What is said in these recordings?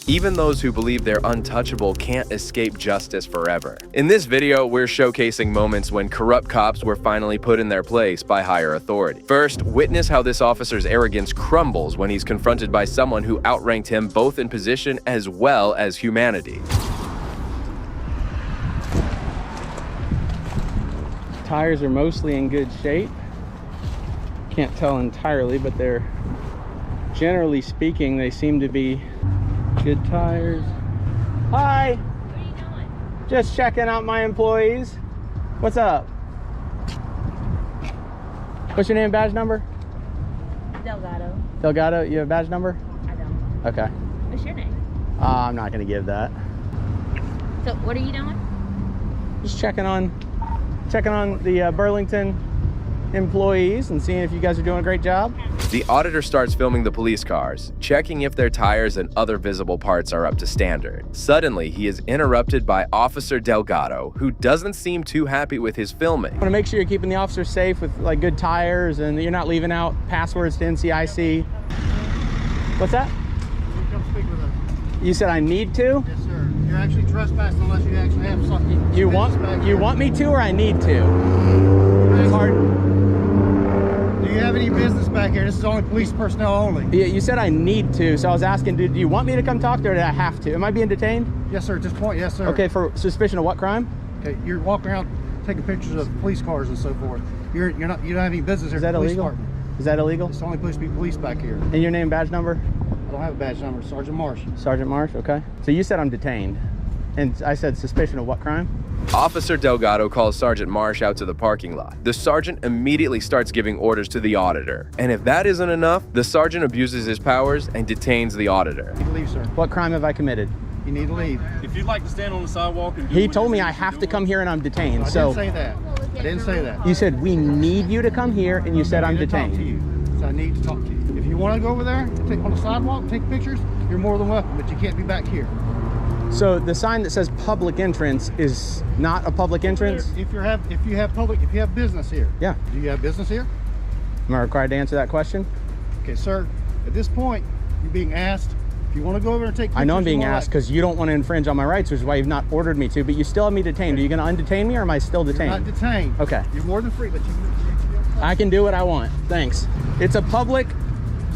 Even those who believe they're untouchable can't escape justice forever. In this video, we're showcasing moments when corrupt cops were finally put in their place by higher authority. First, witness how this officer's arrogance crumbles when he's confronted by someone who outranked him both in position as well as humanity. Tires are mostly in good shape. Can't tell entirely, but they're, generally speaking, they seem to be good tires. Hi! What are you doing? Just checking out my employees. What's up? What's your name, badge number? Delgado. Delgado, you have a badge number? I don't. Okay. What's your name? I'm not gonna give that. So what are you doing? Just checking on the Burlington employees and seeing if you guys are doing a great job. The auditor starts filming the police cars, checking if their tires and other visible parts are up to standard. Suddenly, he is interrupted by Officer Delgado, who doesn't seem too happy with his filming. I want to make sure you're keeping the officers safe with like good tires and you're not leaving out passwords to NCIC. What's that? You come speak with us. You said I need to? Yes, sir. You're actually trespassing unless you actually have something. You want me to or I need to? It's hard. Do you have any business back here? This is only police personnel only. Yeah, you said I need to, so I was asking, do you want me to come talk to her or do I have to? Am I being detained? Yes, sir. At this point, yes, sir. Okay, for suspicion of what crime? Okay, you're walking around taking pictures of police cars and so forth. You don't have any business here. Is that illegal? Is that illegal? It's only supposed to be police back here. And your name, badge number? I don't have a badge number. Sergeant Marsh. Sergeant Marsh, okay. So you said I'm detained, and I said suspicion of what crime? Officer Delgado calls Sergeant Marsh out to the parking lot. The sergeant immediately starts giving orders to the auditor. And if that isn't enough, the sergeant abuses his powers and detains the auditor. You need to leave, sir. What crime have I committed? You need to leave. If you'd like to stand on the sidewalk and do He told me I have to come here and I'm detained, I so... didn't say that. I didn't say that. You said we need you to come here and you said I'm I need to talk to detained. you. So I need to talk to you. If you want to go over there and take on the sidewalk and take pictures, you're more than welcome, but you can't be back here. So the sign that says public entrance is not a public entrance? If you have business here. Yeah. Do you have business here? Am I required to answer that question? Okay, sir. At this point, you're being asked if you want to go over and take pictures. I know I'm being you're all asked right. because you don't want to infringe on my rights, which is why you've not ordered me to, but you still have me detained. Are you going to undetain me or am I still You're detained? not detained. Okay. You're more than free, but you I can do what I want. Thanks. It's a public...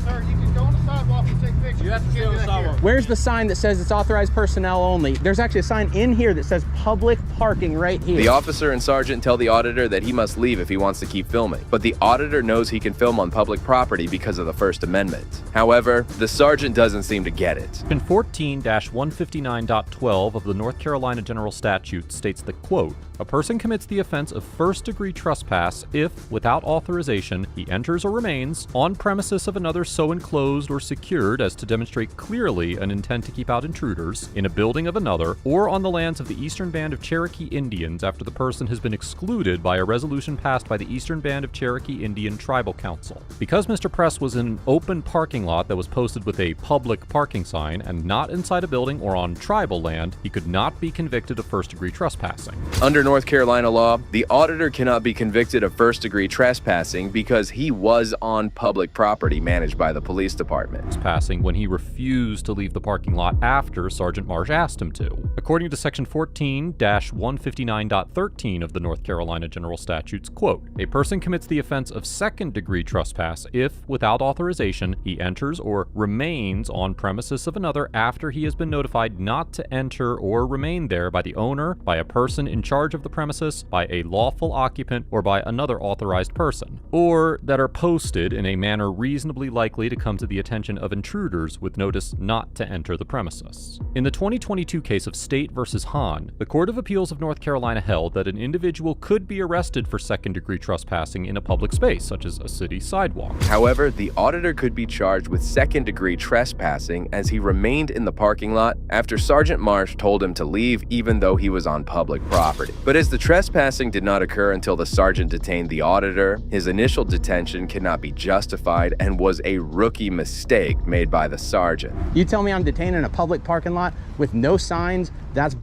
Sir, you can go on the sidewalk and take pictures. You have to stay on the sidewalk. Where's the sign that says it's authorized personnel only? There's actually a sign in here that says public parking right here. The officer and sergeant tell the auditor that he must leave if he wants to keep filming, but the auditor knows he can film on public property because of the First Amendment. However, the sergeant doesn't seem to get it. Section 14-159.12 of the North Carolina General Statute states that, quote, a person commits the offense of first-degree trespass if, without authorization, he enters or remains on premises of another so enclosed or secured as to demonstrate clearly an intent to keep out intruders, in a building of another, or on the lands of the Eastern Band of Cherokee Indians after the person has been excluded by a resolution passed by the Eastern Band of Cherokee Indian Tribal Council. Because Mr. Press was in an open parking lot that was posted with a public parking sign and not inside a building or on tribal land, he could not be convicted of first-degree trespassing. Under North Carolina law, the auditor cannot be convicted of first-degree trespassing because he was on public property managed by the police department. Passing when he refused to leave the parking lot after Sergeant Marsh asked him to. According to Section 14-159.13 of the North Carolina General Statutes, quote, a person commits the offense of second-degree trespass if, without authorization, he enters or remains on premises of another after he has been notified not to enter or remain there by the owner, by a person in charge of the premises, by a lawful occupant, or by another authorized person, or that are posted in a manner reasonably likely to come to the attention of intruders with notice not to enter the premises. In the 2022 case of State versus Hahn, the Court of Appeals of North Carolina held that an individual could be arrested for second-degree trespassing in a public space, such as a city sidewalk. However, the auditor could be charged with second-degree trespassing as he remained in the parking lot after Sergeant Marsh told him to leave even though he was on public property. But as the trespassing did not occur until the sergeant detained the auditor, his initial detention cannot be justified and was a rookie mistake made by the sergeant. You tell me I'm detained in a public parking lot with no signs, that's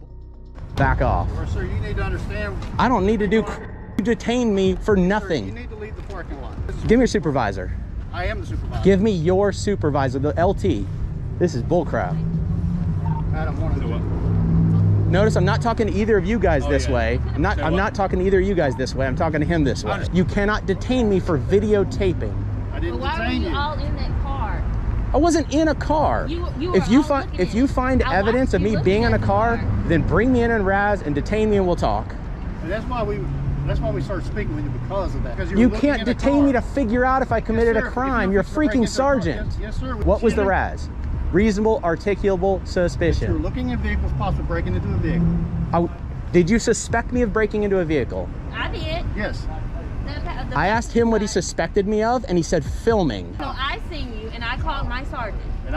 back off. Well, sir, you need to understand. I don't need to do you detain me for Sir, you nothing. need to leave the parking lot. Give me your supervisor. I am the supervisor. Give me your supervisor, the LT. This is bullcrap. Notice I'm not talking to either of you guys this way. I'm Say what? not talking to either of you guys this way. I'm talking to him this way. You cannot detain me for videotaping. I But didn't why were detain you you. all in that car? I wasn't in a car. You if were you all find looking if at you it. find I evidence watched of you me looking being in a at the car, car. then bring me in and Raz and detain me and we'll talk. And that's why we started speaking with you because of that. Because You can't detain me to figure out if I committed a crime. You're a freaking sergeant. Yes, sir. What was the Raz? Reasonable, articulable You're suspicion. looking at vehicles, possibly breaking into a vehicle. Did you suspect me of breaking into a vehicle? I did. Yes. I asked him what he suspected me of, and he said filming. So I seen you, and I called my sergeant. And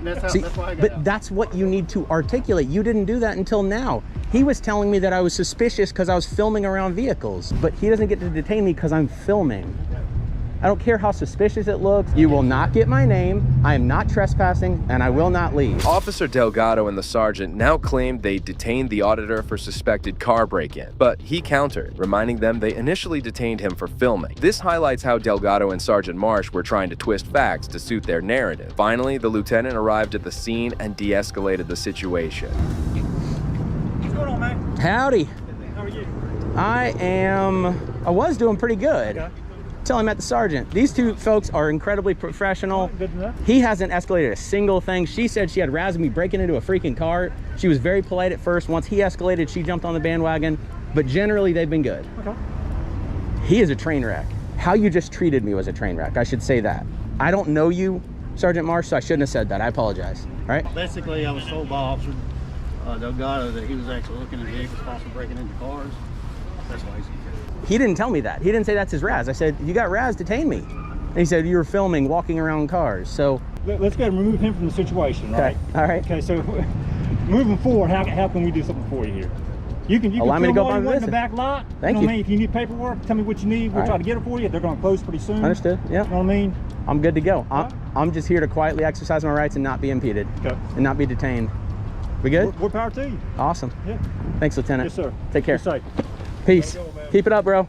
that's See, why I got but out. that's what you need to articulate. You didn't do that until now. He was telling me that I was suspicious because I was filming around vehicles, but he doesn't get to detain me because I'm filming. I don't care how suspicious it looks. You will not get my name. I am not trespassing, and I will not leave. Officer Delgado and the sergeant now claimed they detained the auditor for suspected car break-in, but he countered, reminding them they initially detained him for filming. This highlights how Delgado and Sergeant Marsh were trying to twist facts to suit their narrative. Finally, the lieutenant arrived at the scene and de-escalated the situation. What's going on, man? Howdy. How are you? I was doing pretty good. Okay. Till I met the sergeant. These two folks are incredibly professional. Good to know. He hasn't escalated a single thing. She said she had razzed me breaking into a freaking car. She was very polite at first. Once he escalated, she jumped on the bandwagon. But generally, they've been good. Okay. He is a train wreck. How you just treated me was a train wreck. I should say that. I don't know you, Sergeant Marsh, so I shouldn't have said that. I apologize. All right? Basically, I was told by Officer Delgado that he was actually looking at vehicles, possibly breaking into cars. That's why he's here. He didn't tell me that. He didn't say that's his Raz. I said, you got Raz, detain me. And he said, you were filming, walking around cars. So, Let's go and remove him from the situation, okay. right? All right. Okay, so moving forward, how can we do something for you here? You can Allow me to film go all by you want in visit. the back lot. Thank know you. what I mean? If you need paperwork, tell me what you need. We'll All try right. to get it for you. They're going to close pretty soon. Understood. Yeah. You know what I mean? I'm good to go. right. I'm just here to quietly exercise my rights and not be impeded Okay. and not be detained. We good? More power to you. Awesome. Yeah. Thanks, Lieutenant. Yes, sir. Take care. Be safe. Peace. Keep it up, bro.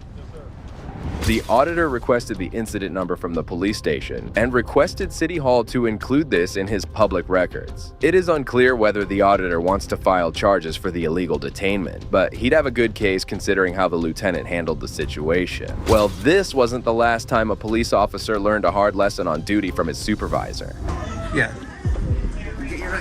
The auditor requested the incident number from the police station and requested City Hall to include this in his public records. It is unclear whether the auditor wants to file charges for the illegal detainment, but he'd have a good case considering how the lieutenant handled the situation. Well, this wasn't the last time a police officer learned a hard lesson on duty from his supervisor. Yeah.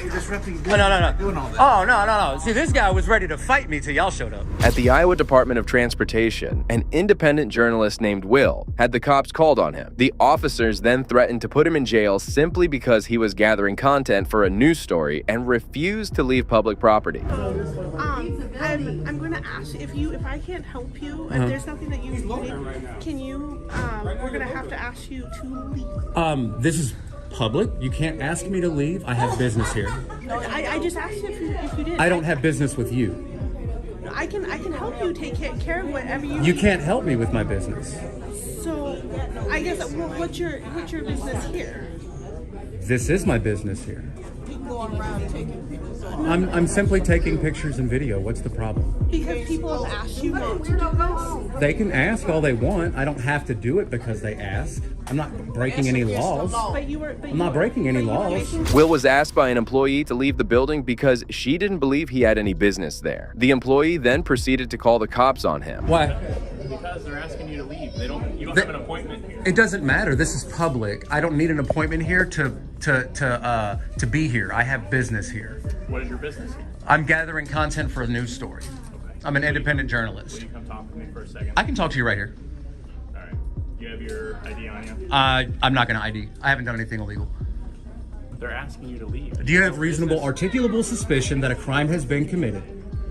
You're disrupting Oh, no. doing all that. Oh, no. See, this guy was ready to fight me till y'all showed up. At the Iowa Department of Transportation, an independent journalist named Will had the cops called on him. The officers then threatened to put him in jail simply because he was gathering content for a news story and refused to leave public property. I'm going to ask if I can't help you, if there's nothing that you need, can you, we're going to have to ask you to leave. This is public. You can't ask me to leave. I have business here. I just asked you if you didn't. I don't have business with you. I can help you take care of whatever you You need. can't help me with my business. So, I guess, what's your business here? This is my business here. Going around taking pictures. I'm simply taking pictures and video. What's the problem? Because people have asked you not to do this. They can ask all they want. I don't have to do it because they ask. I'm not breaking any laws. I'm not breaking any laws. Will was asked by an employee to leave the building because she didn't believe he had any business there. The employee then proceeded to call the cops on him. Why? Because they're asking you to leave. You don't have an appointment here. It doesn't matter. This is public. I don't need an appointment here to be here. I have business here. What is your business here? I'm gathering content for a news story. I'm an independent journalist. Will you come talk to me for a second? I can talk to you right here. All right. You have your ID on you? I'm not going to ID. I haven't done anything illegal. They're asking you to leave. Do you have reasonable, articulable suspicion that a crime has been committed?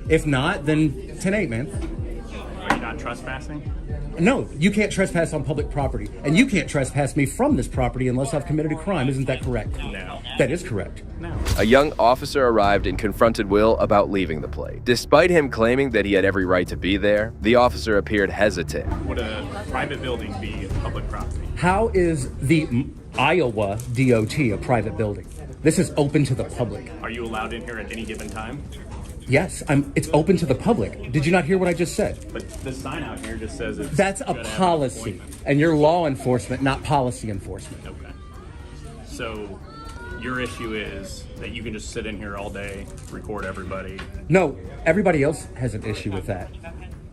If not, then 10-8, man. Are you not trespassing? No, you can't trespass on public property. And you can't trespass me from this property unless I've committed a crime. Isn't that correct? No. That is correct. No. A young officer arrived and confronted Will about leaving the place. Despite him claiming that he had every right to be there, the officer appeared hesitant. Would a private building be public property? How is the Iowa DOT a private building? This is open to the public. Are you allowed in here at any given time? Yes, it's open to the public. Did you not hear what I just said? But the sign out here just says it's... That's you a gotta have an policy. appointment. And you're law enforcement, not policy enforcement. Okay. So your issue is that you can just sit in here all day, record everybody. No, everybody else has an issue with that.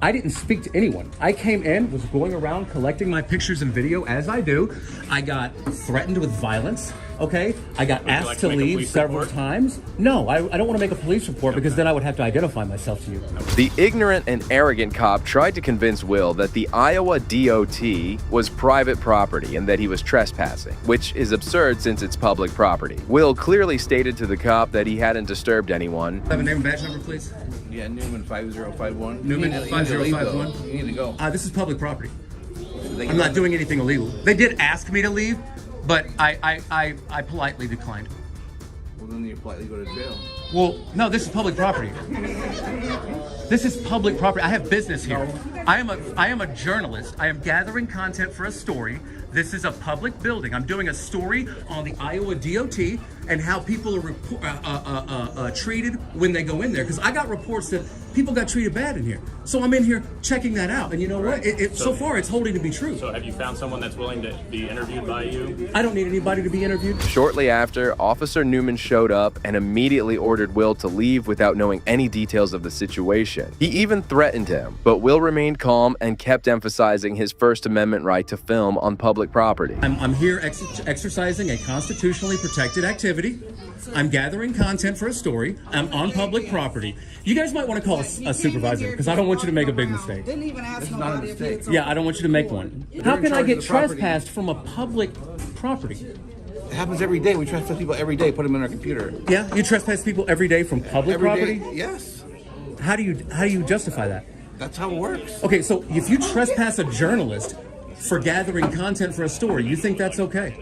I didn't speak to anyone. I came in, was going around collecting my pictures and video as I do. I got threatened with violence, okay? I got asked to leave several times. No, I don't want to make a police report because then I would have to identify myself to you. The ignorant and arrogant cop tried to convince Will that the Iowa DOT was private property and that he was trespassing, which is absurd since it's public property. Will clearly stated to the cop that he hadn't disturbed anyone. Have a name and badge number, please? Yeah, Newman 5051. Newman 5051. You need to go. This is public property. I'm not doing anything illegal. They did ask me to leave, but I politely declined. Well, then you politely go to jail. Well, no, this is public property. This is public property. I have business here. I am a journalist. I am gathering content for a story. This is a public building. I'm doing a story on the Iowa DOT and how people are treated when they go in there. Because I got reports that people got treated bad in here. So I'm in here checking that out. And you know what? So far, it's holding to be true. So have you found someone that's willing to be interviewed by you? I don't need anybody to be interviewed. Shortly after, Officer Newman showed up and immediately ordered Will to leave without knowing any details of the situation. He even threatened him, but Will remained calm and kept emphasizing his First Amendment right to film on public property. I'm here exercising a constitutionally protected activity. I'm gathering content for a story. I'm on public property. You guys might want to call a supervisor because I don't want you to make a big mistake. Didn't even ask nobody if it's Yeah, I don't want you to make one. How can I get trespassed from a public property? It happens every day. We trespass people every day, put them in our computer. Yeah, you trespass people every day from public property? Yes. How do you justify that? That's how it works. Okay, so if you trespass a journalist for gathering content for a story, you think that's okay?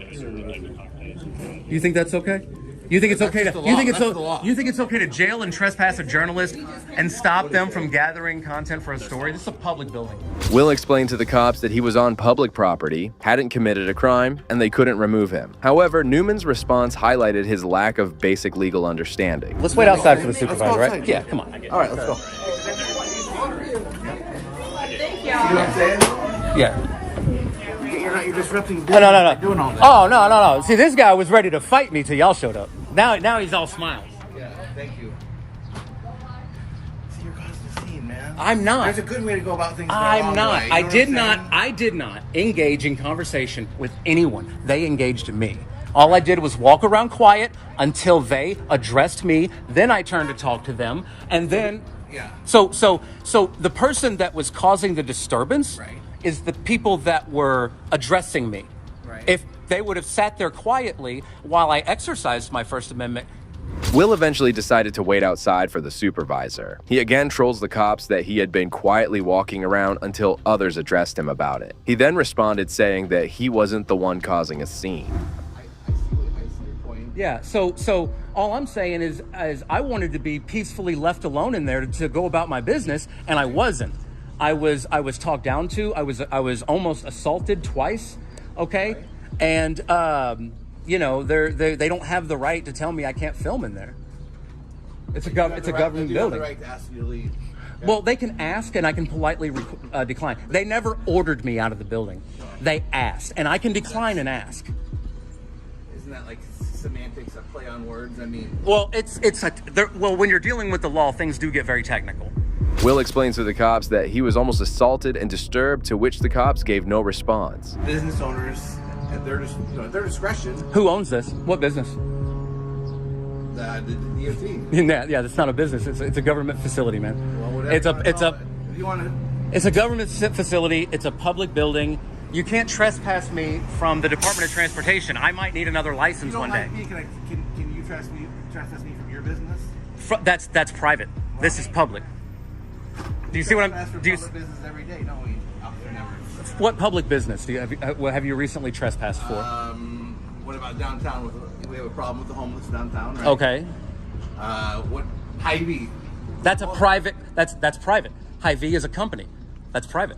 You think that's okay? You think it's okay to you think it's okay to jail and trespass a journalist and stop them from gathering content for a story? This is a public building. Will explained to the cops that he was on public property, hadn't committed a crime, and they couldn't remove him. However, Newman's response highlighted his lack of basic legal understanding. Let's wait outside for the supervisor, right? Yeah, come on. All right, let's go. Thank you. You know what I'm saying? Yeah. You're disrupting. No. Doing all that. Oh, no. See, this guy was ready to fight me till y'all showed up. Now he's all smiles. Yeah, thank you. See, you're causing a scene, man. I'm not. There's a good way to go about things. I'm not. Way. You know I did not engage in conversation with anyone. They engaged me. All I did was walk around quiet until they addressed me. Then I turned to talk to them, and then. Yeah. So the person that was causing the disturbance is the people that were addressing me. Right. If they would have sat there quietly while I exercised my First Amendment. Will eventually decided to wait outside for the supervisor. He again trolls the cops that he had been quietly walking around until others addressed him about it. He then responded saying that he wasn't the one causing a scene. I see your point. Yeah, so all I'm saying is I wanted to be peacefully left alone in there to go about my business, and I wasn't. I was talked down to. I was almost assaulted twice. Okay, right. And they don't have the right to tell me I can't film in there. It's a government building. They have the right to ask you to leave. Okay. Well, they can ask, and I can politely decline. They never ordered me out of the building. They asked, and I can decline and ask. Isn't that like semantics, a play on words? I mean. Well, when you're dealing with the law, things do get very technical. Will explains to the cops that he was almost assaulted and disturbed, to which the cops gave no response. Business owners, at their discretion. Who owns this? What business? The DOT. Yeah, that's not a business. It's a government facility, man. Well, whatever It's a government facility. It's a public building. You can't trespass me from the Department of Transportation. I might need another license one day. Can you trespass me from your business? That's private. This is public. Do you see what I'm? Do you? Public business every day, don't we? Officer never. What public business have you recently trespassed for? What about downtown? We have a problem with the homeless downtown, right? Okay. What Hy-Vee? That's a private. That's private. Hy-Vee is a company. That's private.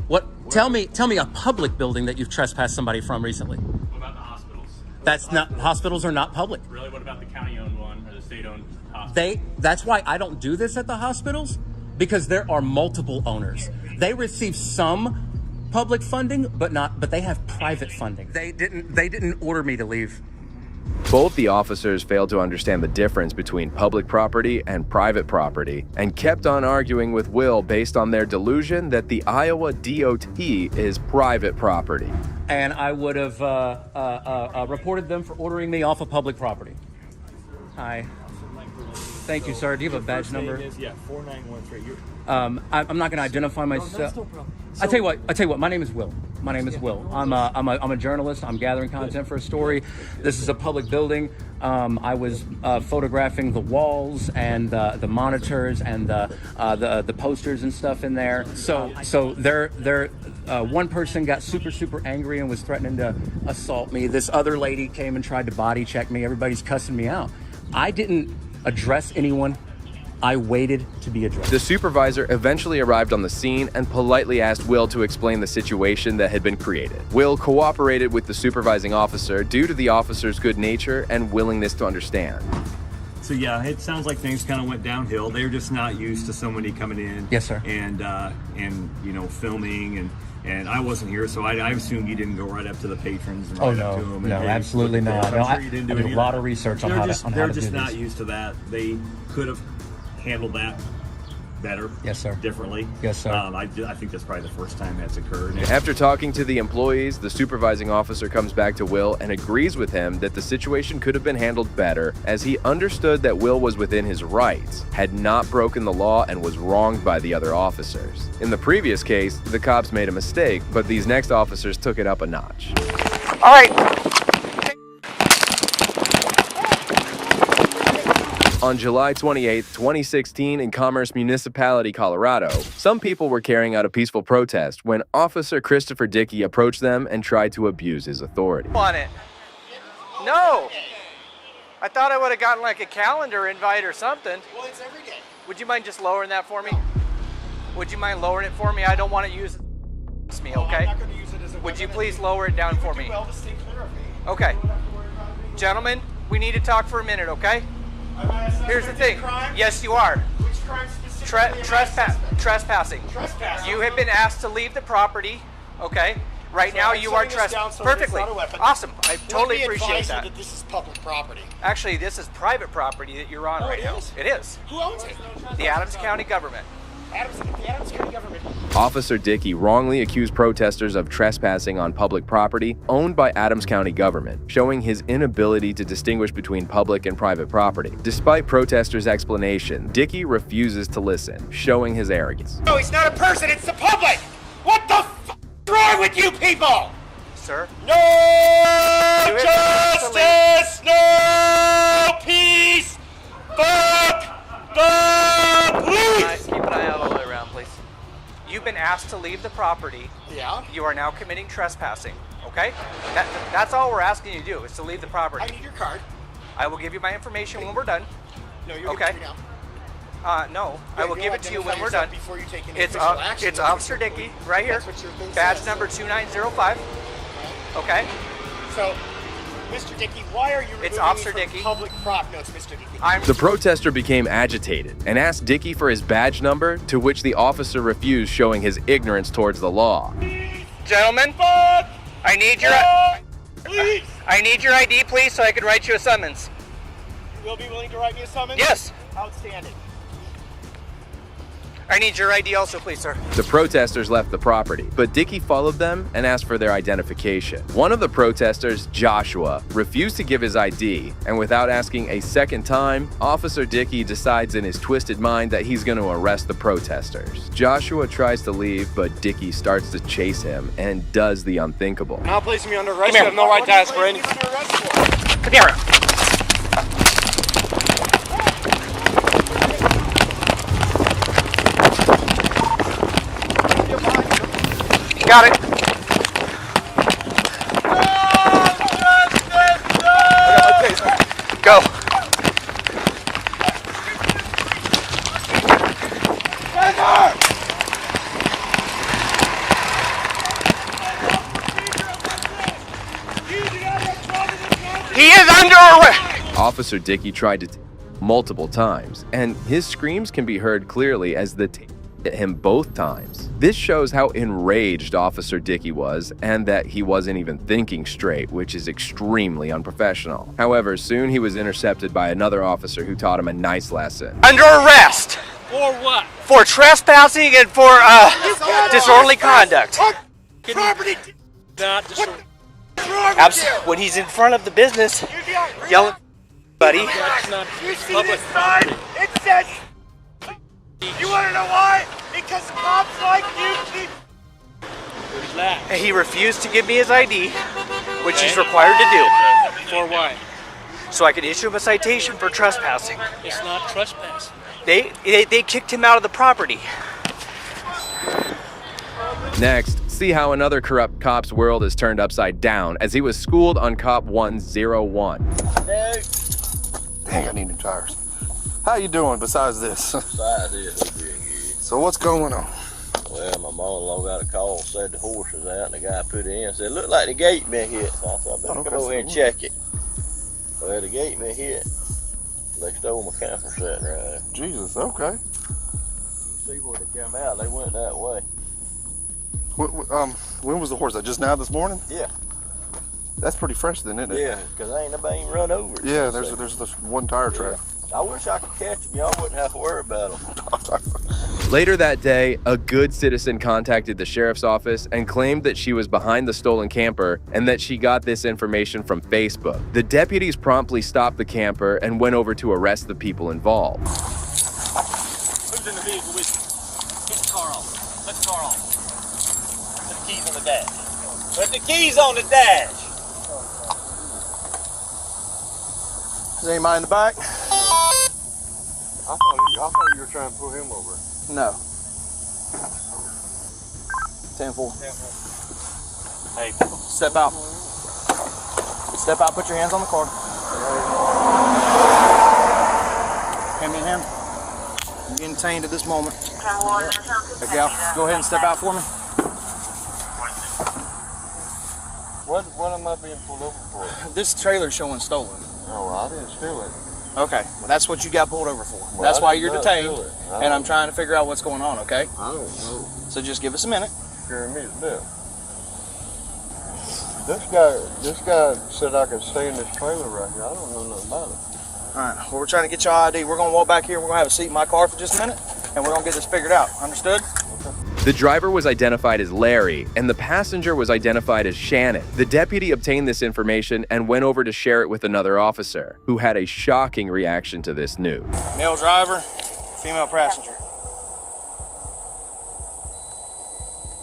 What? Tell me a public building that you've trespassed somebody from recently. What about the hospitals? That's not. Hospitals are not public. Really? What about the county-owned one or the state-owned hospital? That's why I don't do this at the hospitals, because there are multiple owners. They receive some public funding, but they have private funding. They didn't order me to leave. Both the officers failed to understand the difference between public property and private property and kept on arguing with Will based on their delusion that the Iowa DOT is private property. And I would have reported them for ordering me off of public property. Hi. Thank you, sir. Do you have a badge number? Yeah, 4913. I'm not going to identify myself. I tell you what. My name is Will. My name is Will. I'm a journalist. I'm gathering content for a story. This is a public building. I was photographing the walls and the monitors and the posters and stuff in there. So they're one person got super angry and was threatening to assault me. This other lady came and tried to body check me. Everybody's cussing me out. I didn't address anyone. I waited to be addressed. The supervisor eventually arrived on the scene and politely asked Will to explain the situation that had been created. Will cooperated with the supervising officer due to the officer's good nature and willingness to understand. So yeah, it sounds like things kind of went downhill. They're just not used to somebody coming in. Yes, sir. And you know, filming and I wasn't here, so I assumed you didn't go right up to the patrons and right up to them. No, absolutely not. No, I did a lot of research on how to do this. They're just not used to that. They could have handled that better. Yes, sir. Differently. Yes, sir. I think that's probably the first time that's occurred. After talking to the employees, the supervising officer comes back to Will and agrees with him that the situation could have been handled better, as he understood that Will was within his rights, had not broken the law, and was wronged by the other officers. In the previous case, the cops made a mistake, but these next officers took it up a notch. All right. On July 28, 2016, in Commerce Municipality, Colorado, some people were carrying out a peaceful protest when Officer Christopher Dickey approached them and tried to abuse his authority. On it. No. I thought I would have gotten like a calendar invite or something. Well, it's every day. Would you mind just lowering that for me? Would you mind lowering it for me? I don't want to use it against me, okay? I'm not going to use it as a Would you weapon. please lower it down for me? Well, to stay clear of me. Okay. Gentlemen, we need to talk for a minute, okay? Here's the thing. Yes, you are. Which crime specifically? Trespassing. Trespassing. You have been asked to leave the property, okay? Right now you are trespassing. Perfectly. Awesome. I totally appreciate that. That this is public property. Actually, this is private property that you're on right now. It is. Who owns it? The Adams County government. The Adams County government. Officer Dickey wrongly accused protesters of trespassing on public property owned by Adams County government, showing his inability to distinguish between public and private property. Despite protesters' explanation, Dickey refuses to listen, showing his arrogance. No, he's not a person, it's the public! What the f*** is wrong with you people? Sir? No justice, no peace, fuck the police! Keep an eye out all the way around, please. You've been asked to leave the property. Yeah? You are now committing trespassing, okay? That's all we're asking you to do, is to leave the property. I need your card. I will give you my information when we're done. No, you're okay. giving it to me now. No, I will give it to you when we're done. Before you take any It's official action. it's Officer Dickey, right here. That's what your thing Badge says. number 2905. Okay. So, Mr. Dickey, why are you removing It's Officer me from Dickey. public prop? No, it's Mr. Dickey. The protester became agitated and asked Dickey for his badge number, to which the officer refused, showing his ignorance towards the law. Gentlemen, I need your ID, please, so I can write you a summons. You will be willing to write me a summons? Yes. Outstanding. I need your ID also, please, sir. The protesters left the property, but Dickey followed them and asked for their identification. One of the protesters, Joshua, refused to give his ID, and without asking a second time, Officer Dickey decides in his twisted mind that he's going to arrest the protesters. Joshua tries to leave, but Dickey starts to chase him and does the unthinkable. Now placing me under arrest. You have no right to ask for any. Come here. Got it. Go. He is under arrest. Officer Dickey tried to multiple times, and his screams can be heard clearly as the at him both times. This shows how enraged Officer Dickey was and that he wasn't even thinking straight, which is extremely unprofessional. However, soon he was intercepted by another officer who taught him a nice lesson. Under arrest. For what? For trespassing and for disorderly conduct. Property. Not disorderly. When he's in front of the business, yelling, buddy. That's not You see public this sign? property. It says. You want to know why? Because cops like you keep. Relax. And he refused to give me his ID, which he's required to do, For what? so I could issue him a citation for trespassing. It's not trespassing. They kicked him out of the property. Next, see how another corrupt cop's world is turned upside down as he was schooled on Cop 101. Dang, I need new tires. How you doing besides this? Besides this, we're doing good. So what's going on? Well, my mother-in-law got a call, said the horse was out, and the guy put it in, said, looked like the gate been hit. So I said, I better come over here and check it. Well, the gate been hit. They stole my camper set right there. Jesus, okay. You see where they come out, they went that way. When was the horse? That just now this morning? Yeah. That's pretty fresh then, isn't it? Yeah, because ain't nobody even run over it. Yeah, there's this one tire track. I wish I could catch them. Y'all wouldn't have to worry about them. Later that day, a good citizen contacted the sheriff's office and claimed that she was behind the stolen camper and that she got this information from Facebook. The deputies promptly stopped the camper and went over to arrest the people involved. Who's in the vehicle with you? Get the car off. Let the car off. Put the keys on the dash. Put the keys on the dash. Is anybody in the back? I thought you were trying to pull him over. No. 10-4. Hey, Step out. Step out, put your hands on the car. Hand me a hand. I'm getting detained at this moment. Hey, gal, go ahead and step out for me. What am I being pulled over for? This trailer's showing stolen. Oh, I didn't steal it. Okay, well, that's what you got pulled over for. Well, That's I why did you're not detained, steal it. and I'm trying to figure out what's going on, okay? I don't know. So just give us a minute. Scaring me to death. This guy said I could stay in this trailer right here. I don't know nothing about it. All right, well, we're trying to get your ID. We're going to walk back here. We're going to have a seat in my car for just a minute, and we're going to get this figured out. Understood? The driver was identified as Larry, and the passenger was identified as Shannon. The deputy obtained this information and went over to share it with another officer, who had a shocking reaction to this news. Male driver, female passenger.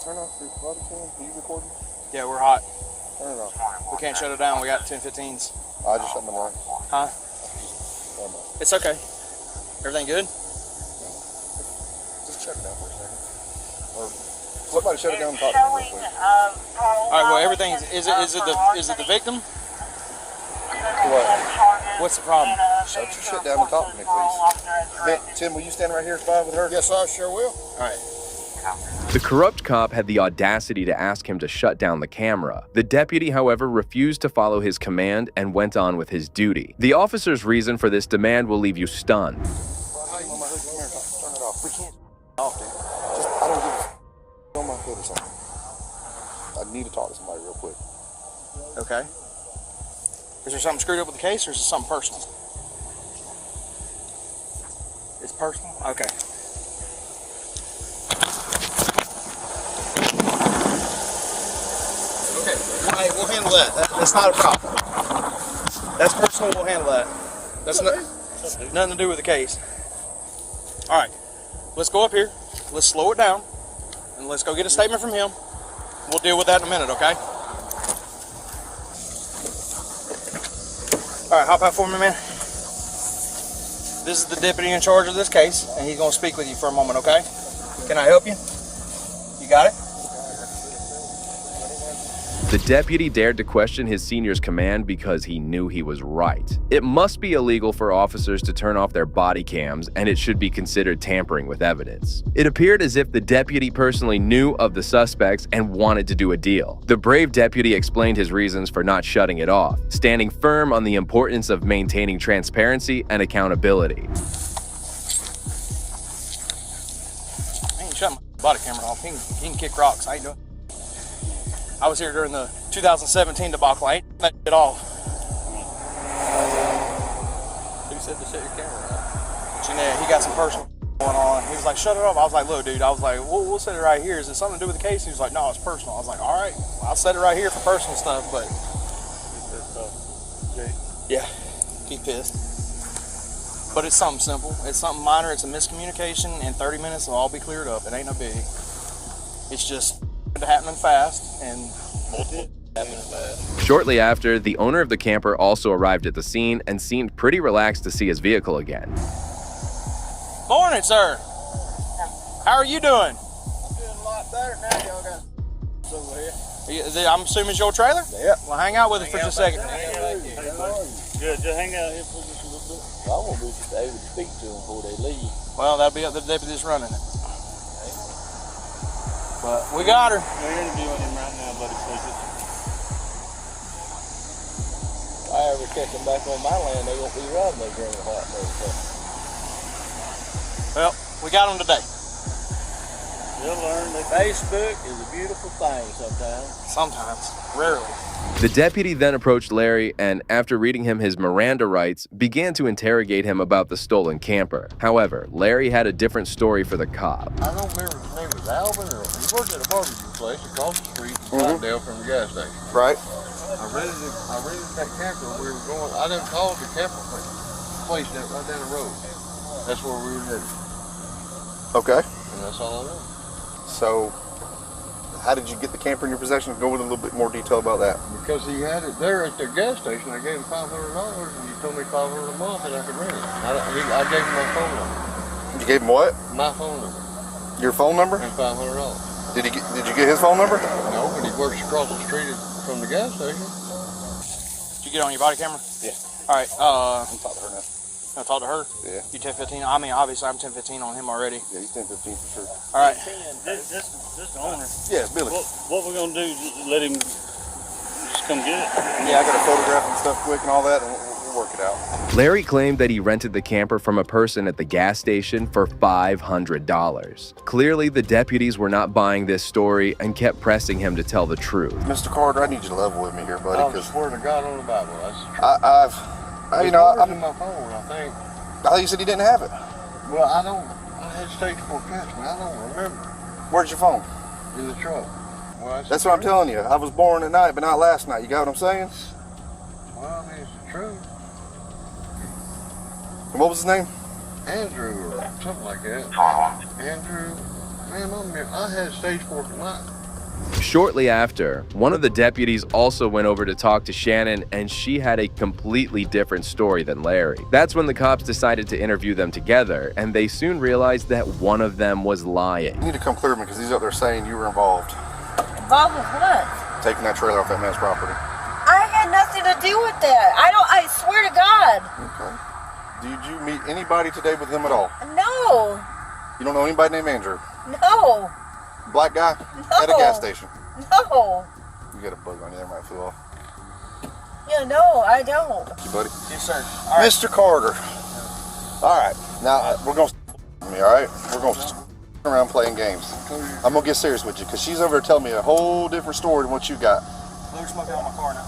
Turn off the bodycam. Are you recording? Yeah, we're hot. Turn it off. We can't shut it down. We got 10-15s. I just shut my light. Huh? It's okay. Everything good? Just shut it down for a second. Or somebody shut it down and talk to me real quick. All right. Well, everything is it the victim? What? What's the problem? Shut your shit down and talk to me, please. Tim, will you stand right here with her? Yes, I sure will. All right. The corrupt cop had the audacity to ask him to shut down the camera. The deputy, however, refused to follow his command and went on with his duty. The officer's reason for this demand will leave you stunned. Turn it off. We can't off, dude. Just, I don't give a on my foot or something. I need to talk to somebody real quick. Okay. Is there something screwed up with the case, or is it something personal? It's personal? Okay. Okay, hey, we'll handle that. That's not a problem. That's personal, we'll handle that. That's nothing to do with the case. All right, let's go up here. Let's slow it down, and let's go get a statement from him. We'll deal with that in a minute, okay? All right, hop out for me, man. This is the deputy in charge of this case, and he's going to speak with you for a moment, okay? Can I help you? You got it? The deputy dared to question his senior's command because he knew he was right. It must be illegal for officers to turn off their body cams, and it should be considered tampering with evidence. It appeared as if the deputy personally knew of the suspects and wanted to do a deal. The brave deputy explained his reasons for not shutting it off, standing firm on the importance of maintaining transparency and accountability. I ain't shut my body camera off. He can kick rocks. I ain't doing it. I was here during the 2017 debacle. I ain't that at all. Who said to shut your camera off? But, you know, he got some personal going on. He was like, shut it off. I was like, look, dude. I was like, we'll set it right here. Is it something to do with the case? He was like, no, it's personal. I was like, all right, well, I'll set it right here for personal stuff. But yeah, keep pissed. But it's something simple. It's something minor. It's a miscommunication. In 30 minutes, it'll all be cleared up. It ain't no biggie. It's just happening fast and happening fast. Shortly after, the owner of the camper also arrived at the scene and seemed pretty relaxed to see his vehicle again. Morning, sir. How are you doing? I'm doing a lot better now. Y'all got over here. I'm assuming it's your trailer? Yeah. Well, hang out with us for just a second. Good, just hang out here for just a little bit. I want to be able to speak to them before they leave. Well, that'll be up to the deputy that's running it. But we got her. We're interviewing him right now, buddy. So just... If I ever catch them back on my land, they won't be riding no green hot no. Well, we got them today. You'll learn that Facebook is a beautiful thing sometimes. Sometimes, rarely. The deputy then approached Larry and, after reading him his Miranda rights, began to interrogate him about the stolen camper. However, Larry had a different story for the cop. I don't remember if his name was Alvin or he worked at a barbecue place across the street in Glendale from the gas station. Right. I rented that camper. We were going. I done called the camper place right down the road. That's where we were headed. Okay. And that's all I know. So, how did you get the camper in your possession? Go into a little bit more detail about that. Because he had it there at the gas station. I gave him $500 and he told me $500 a month and I could rent it. I gave him my phone number. You gave him what? My phone number. Your phone number? And $500. Did you get his phone number? No, but he works across the street from the gas station. Did you get on your body camera? Yeah. All right. I'm talking to her now. I'll talk to her? Yeah. You 10-15? I mean, obviously, I'm 10-15 on him already. Yeah, he's 10-15 for sure. All right. This the owner. Yeah, Billy. What we're going to do is let him just come get it. Yeah, I got a photograph and stuff quick and all that, and we'll work it out. Larry claimed that he rented the camper from a person at the gas station for $500. Clearly, the deputies were not buying this story and kept pressing him to tell the truth. Mr. Carter, I need you to level with me here, buddy. I swear to God on the Bible, that's the truth. I'm in my phone, I think. I thought you said he didn't have it. Well, I had stage 4 cancer, I don't remember. Where's your phone? In the truck. Well, that's what I'm telling you. I was born at night, but not last night. You got what I'm saying? Well, I mean, it's the truth. And what was his name? Andrew or something like that. Andrew, man, I had stage 4 tonight. Shortly after, one of the deputies also went over to talk to Shannon, and she had a completely different story than Larry. That's when the cops decided to interview them together, and they soon realized that one of them was lying. You need to come clear me because he's out there saying you were involved. Involved with what? Taking that trailer off that man's property. I had nothing to do with that. I swear to God. Okay. Did you meet anybody today with him at all? No. You don't know anybody named Andrew? No. Black guy? No. At a gas station? No. You got a bug on you there, might feel off. Yeah, no, I don't. Thank you, buddy. Yes, sir. All right. Mr. Carter. All right. Now, we're going to me, all right? We're going to around playing games. I'm going to get serious with you because she's over there telling me a whole different story than what you got. There's smoking on my car now.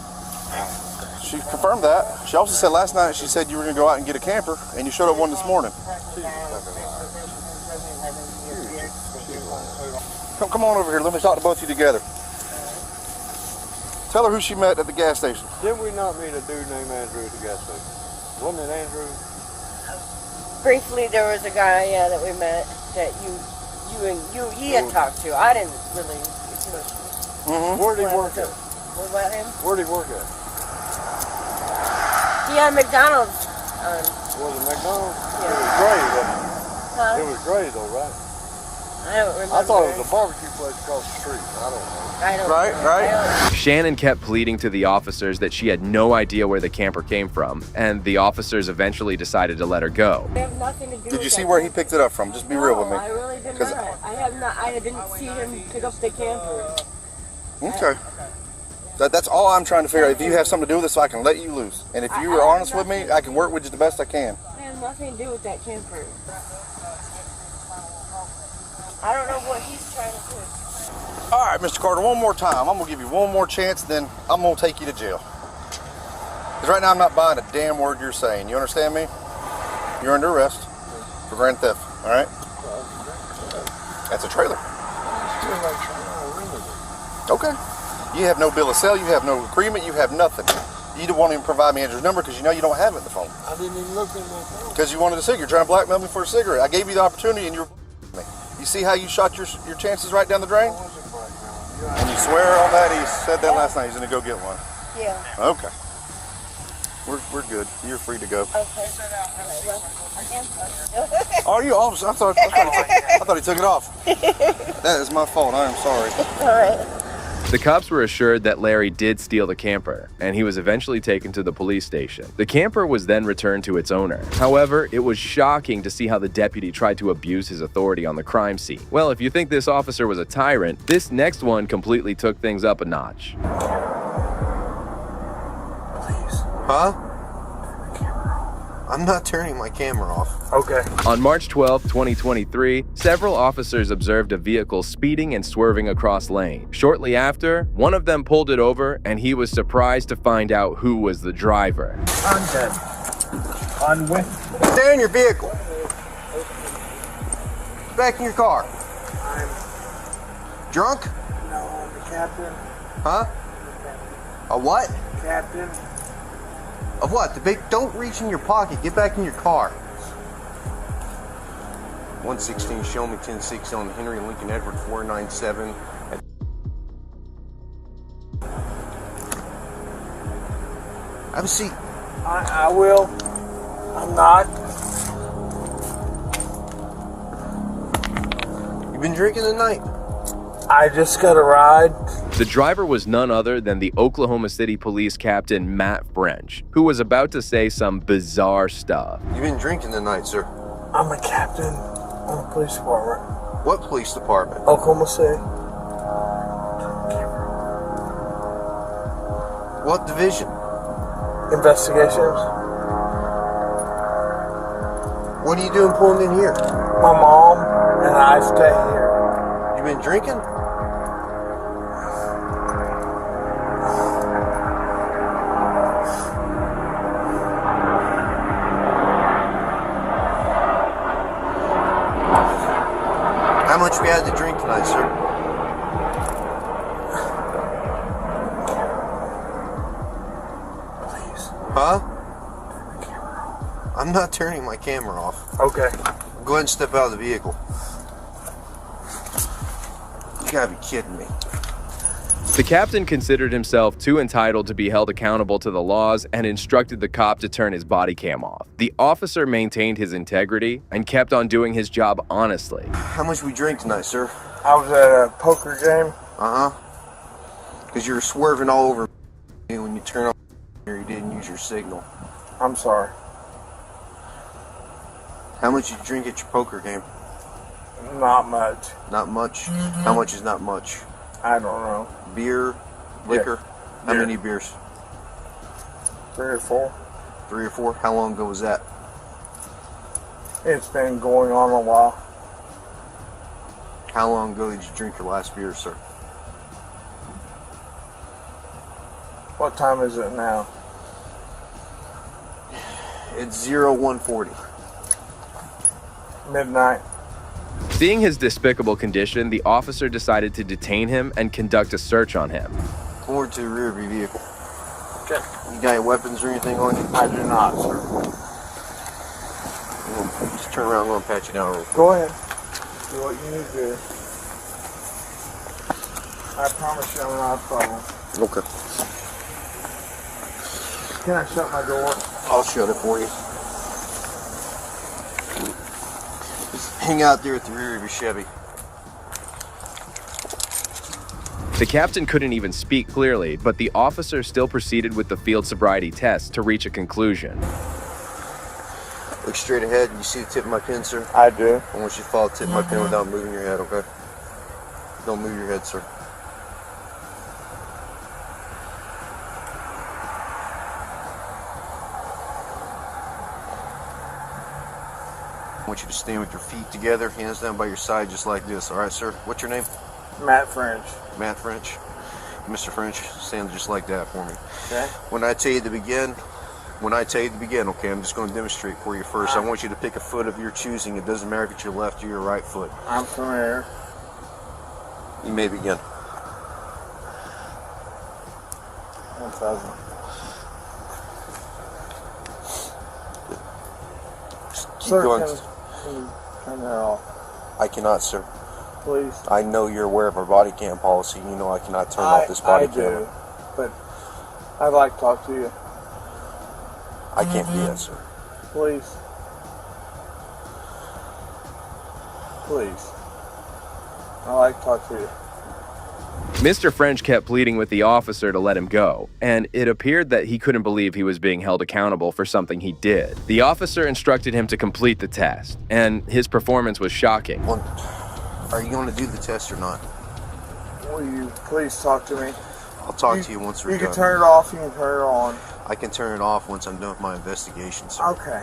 She confirmed that. She also said last night, she said you were going to go out and get a camper, and you showed up one this morning. Come on over here. Let me talk to both of you together. Tell her who she met at the gas station. Did we not meet a dude named Andrew at the gas station? Wasn't it Andrew? Briefly, there was a guy, that we met that he had talked to. I didn't really. Where did he work at? What about him? Where did he work at? He had McDonald's. Was it McDonald's? Yeah. It was Gray, wasn't it? Huh? It was Gray though, right? I don't remember. I thought it was a barbecue place across the street. I don't know. I don't Right. Shannon kept pleading to the officers that she had no idea where the camper came from, and the officers eventually decided to let her go. I have nothing to do with Did you see that. where he picked it up from? Just be real with me. I really did not. I didn't see him pick up the camper. Okay. That's all I'm trying to figure out. If you have something to do with this, so I can let you loose. And if you are honest with me, I can work with you the best I can. I have nothing to do with that camper. I don't know what he's trying to do. All right, Mr. Carter, one more time. I'm gonna give you one more chance, then I'm gonna take you to jail. Because right now I'm not buying a damn word you're saying. You understand me? You're under arrest for grand theft, all right? That's a trailer. Okay. You have no bill of sale, you have no agreement, you have nothing. You won't even provide me Andrew's number because you know you don't have it in the phone. I didn't even look in my phone. Because you wanted a cigarette. You're trying to blackmail me for a cigarette. I gave you the opportunity and you were me. You see how you shot your chances right down the drain? And you swear on that? He said that last night. He's going to go get one. Yeah. Okay. We're good. You're free to go. Okay. Oh, you officer? I thought he took it off. That is my fault. I am sorry. All right. The cops were assured that Larry did steal the camper, and he was eventually taken to the police station. The camper was then returned to its owner. However, it was shocking to see how the deputy tried to abuse his authority on the crime scene. Well, if you think this officer was a tyrant, this next one completely took things up a notch. Please. Huh? I'm not turning my camera off. Okay. On March 12, 2023, several officers observed a vehicle speeding and swerving across lane. Shortly after, one of them pulled it over, and he was surprised to find out who was the driver. I'm dead. Stay in your vehicle. Get back in your car. I'm Drunk? no, I'm the captain. Huh? A what? Captain. Of what? Don't reach in your pocket. Get back in your car. 116, show me 10-6 on Henry Lincoln Edward 497. Have a seat. I will. I'm not. You been drinking tonight? I just got a ride. The driver was none other than the Oklahoma City Police Captain Matt French, who was about to say some bizarre stuff. You been drinking tonight, sir? I'm a captain on the police department. What police department? Oklahoma City. What division? Investigations. What are you doing pulling in here? My mom and I stay here. You been drinking? How much we had to drink tonight, sir? Please. Huh? I'm not turning my camera off. Okay. Go ahead and step out of the vehicle. You gotta be kidding me. The captain considered himself too entitled to be held accountable to the laws and instructed the cop to turn his body cam off. The officer maintained his integrity and kept on doing his job honestly. How much we drink tonight, sir? I was at a poker game. Uh-huh. Because you were swerving all over me when you turned off here, you didn't use your signal. I'm sorry. How much did you drink at your poker game? Not much. Not much? How much is not much? I don't know. Beer? Liquor? Yeah. How Beer. many beers? 3 or 4. 3 or 4? How long ago was that? It's been going on a while. How long ago did you drink your last beer, sir? What time is it now? It's 0140. Midnight. Seeing his despicable condition, the officer decided to detain him and conduct a search on him. Come over to the rear of your vehicle. Okay. You got any weapons or anything on you? I do not, sir. Just turn around, I'm going to pat you down real quick. Go ahead. Do what you need to do. I promise you I'm not a problem. Okay. Can I shut my door? I'll shut it for you. Just hang out there at the rear of your Chevy. The captain couldn't even speak clearly, but the officer still proceeded with the field sobriety test to reach a conclusion. Look straight ahead. You see the tip of my pen, sir? I do. I want you to follow the tip of my pen without moving your head, okay? Don't move your head, sir. I want want you to stand with your feet together, hands down by your side, just like this. All right, sir? What's your name? Matt French. Matt French. Mr. French, stand just like that for me. Okay. When I tell you to begin, okay, I'm just going to demonstrate for you first. I want you to pick a foot of your choosing. It doesn't matter if it's your left or your right foot. I'm familiar. You may begin. 1,000. Keep Sir, going. can you turn that off? I cannot, sir. Please. I know you're aware of our body cam policy. You know I cannot turn off this body camera. I do, but I'd like to talk to you. I can't do that, sir. Please. Please. I'd like to talk to you. Mr. French kept pleading with the officer to let him go, and it appeared that he couldn't believe he was being held accountable for something he did. The officer instructed him to complete the test, and his performance was shocking. Are you going to do the test or not? Will you please talk to me? I'll talk to you once we're done. You can turn it off, you can turn it on. I can turn it off once I'm done with my investigation, sir. Okay.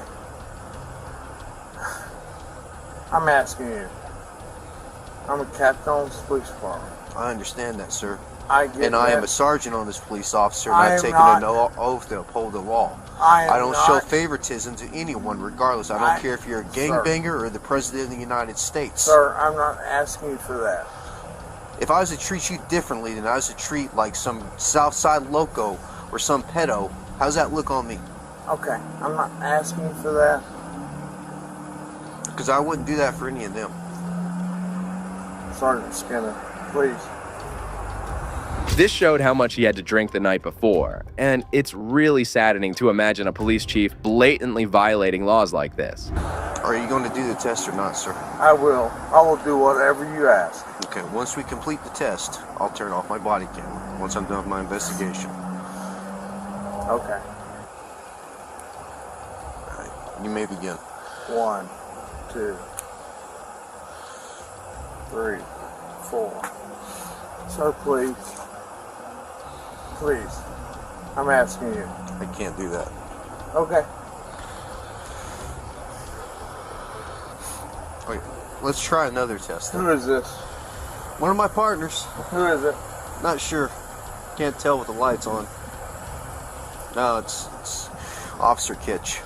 I'm asking you. I'm a captain on this police department. I understand that, sir. I get I am that. a sergeant on this police officer, and I I've am taken not- an oath to uphold the law. I don't am show not- favoritism to anyone, regardless. I don't care if you're a gangbanger or the president of the United States. Sir, I'm not asking you for that. If I was to treat you differently than I was to treat like some Southside loco or some pedo, how's that look on me? Okay, I'm not asking you for that. Because I wouldn't do that for any of them. Sergeant Skinner, please. This showed how much he had to drink the night before, and it's really saddening to imagine a police chief blatantly violating laws like this. Are you going to do the test or not, sir? I will. I will do whatever you ask. Okay, once we complete the test, I'll turn off my body camera once I'm done with my investigation. Okay. All right, you may begin. 1, 2, 3, 4. Sir, please. Please. I'm asking you. I can't do that. Okay. Wait, let's try another test then. Who is this? One of my partners. Who is it? Not sure. Can't tell with the lights on. No, it's Officer Kitch.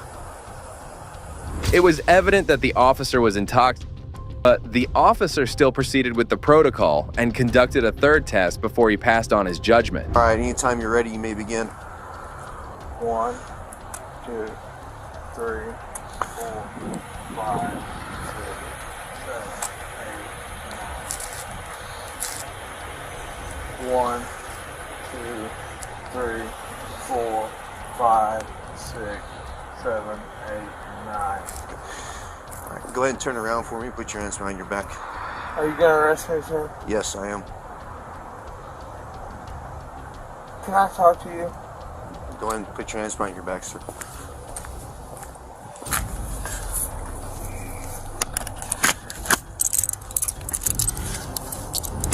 It was evident that the officer was intoxicated, but the officer still proceeded with the protocol and conducted a third test before he passed on his judgment. All right, anytime you're ready, you may begin. 1, 2, 3, 4, 5, 6, 7, 8, 9. 1, 2, 3, 4, 5, 6, 7, 8, 9. All right, go ahead and turn around for me. Put your hands behind your back. Are you gonna arrest me, sir? Yes, I am. Can I talk to you? Go ahead and put your hands behind your back, sir.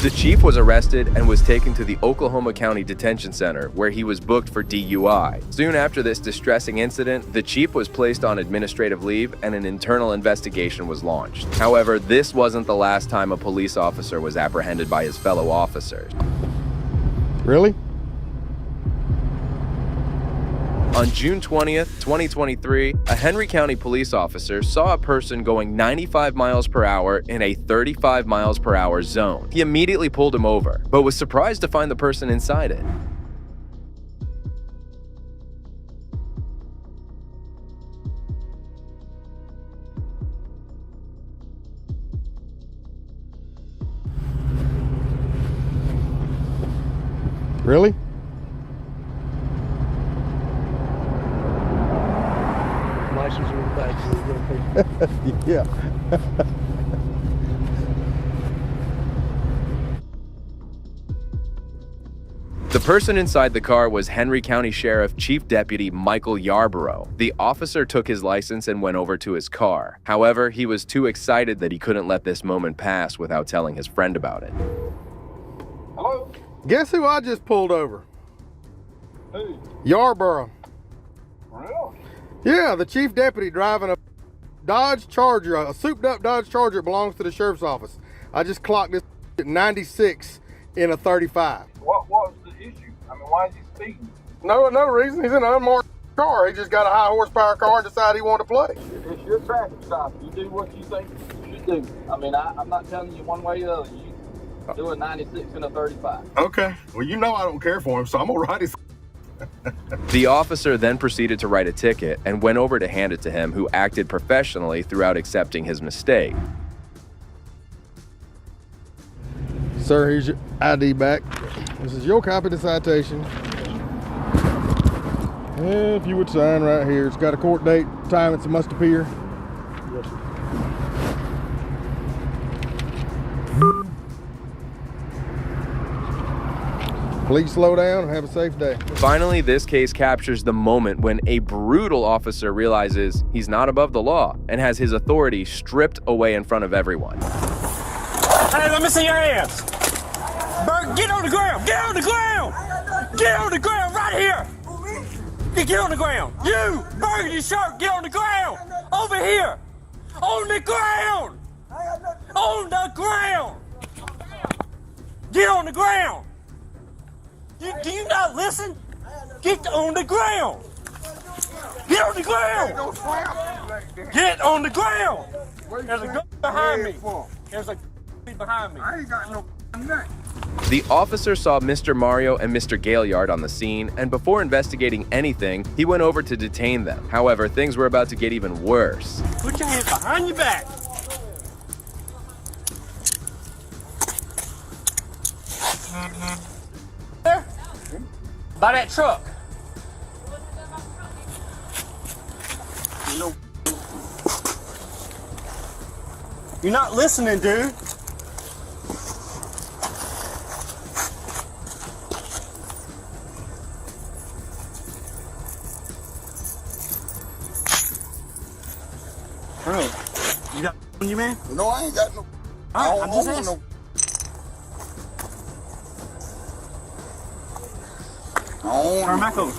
The chief was arrested and was taken to the Oklahoma County Detention Center, where he was booked for DUI. Soon after this distressing incident, the chief was placed on administrative leave and an internal investigation was launched. However, this wasn't the last time a police officer was apprehended by his fellow officers. Really? On June 20th, 2023, a Henry County police officer saw a person going 95 miles per hour in a 35 miles per hour zone. He immediately pulled him over, but was surprised to find the person inside it. Really? License or back. Yeah. The person inside the car was Henry County Sheriff Chief Deputy Michael Yarborough. The officer took his license and went over to his car. However, he was too excited that he couldn't let this moment pass without telling his friend about it. Hello? Guess who I just pulled over? Who? Yarborough. Really? Yeah, the chief deputy driving a Dodge Charger, a souped up Dodge Charger belongs to the sheriff's office. I just clocked this at 96 in a 35. What was the issue? I mean, why is he speeding? No reason. He's in an unmarked car. He just got a high horsepower car and decided he wanted to play. It's your traffic stop. You do what you think you should do. I mean, I'm not telling you one way or the other. You do a 96 and a 35. Okay. Well, you know I don't care for him, so I'm gonna ride his. The officer then proceeded to write a ticket and went over to hand it to him, who acted professionally throughout accepting his mistake. Sir, here's your ID back. This is your copy of the citation. If you would sign right here. It's got a court date, time it must appear. Yes, sir. Please slow down and have a safe day. Finally, this case captures the moment when a brutal officer realizes he's not above the law and has his authority stripped away in front of everyone. Hey, let me see your hands. Bert, get on the ground. Get on the ground. Get on the ground right here. Get on the ground. You, burgundy shirt, get on the ground. Over here. On the ground. On the ground. Get on the ground. Do you not listen? Get on the ground. Get on the ground. Get on the ground. There's a gun behind me. There's a gun behind me. I ain't got no neck. The officer saw Mr. Mario and Mr. Gaillard on the scene, and before investigating anything, he went over to detain them. However, things were about to get even worse. Put your hands behind your back. There? By that truck. You're not listening, dude. Bro, you got on you, man? No, I ain't got no. All right, I'm just asking. Turn back over.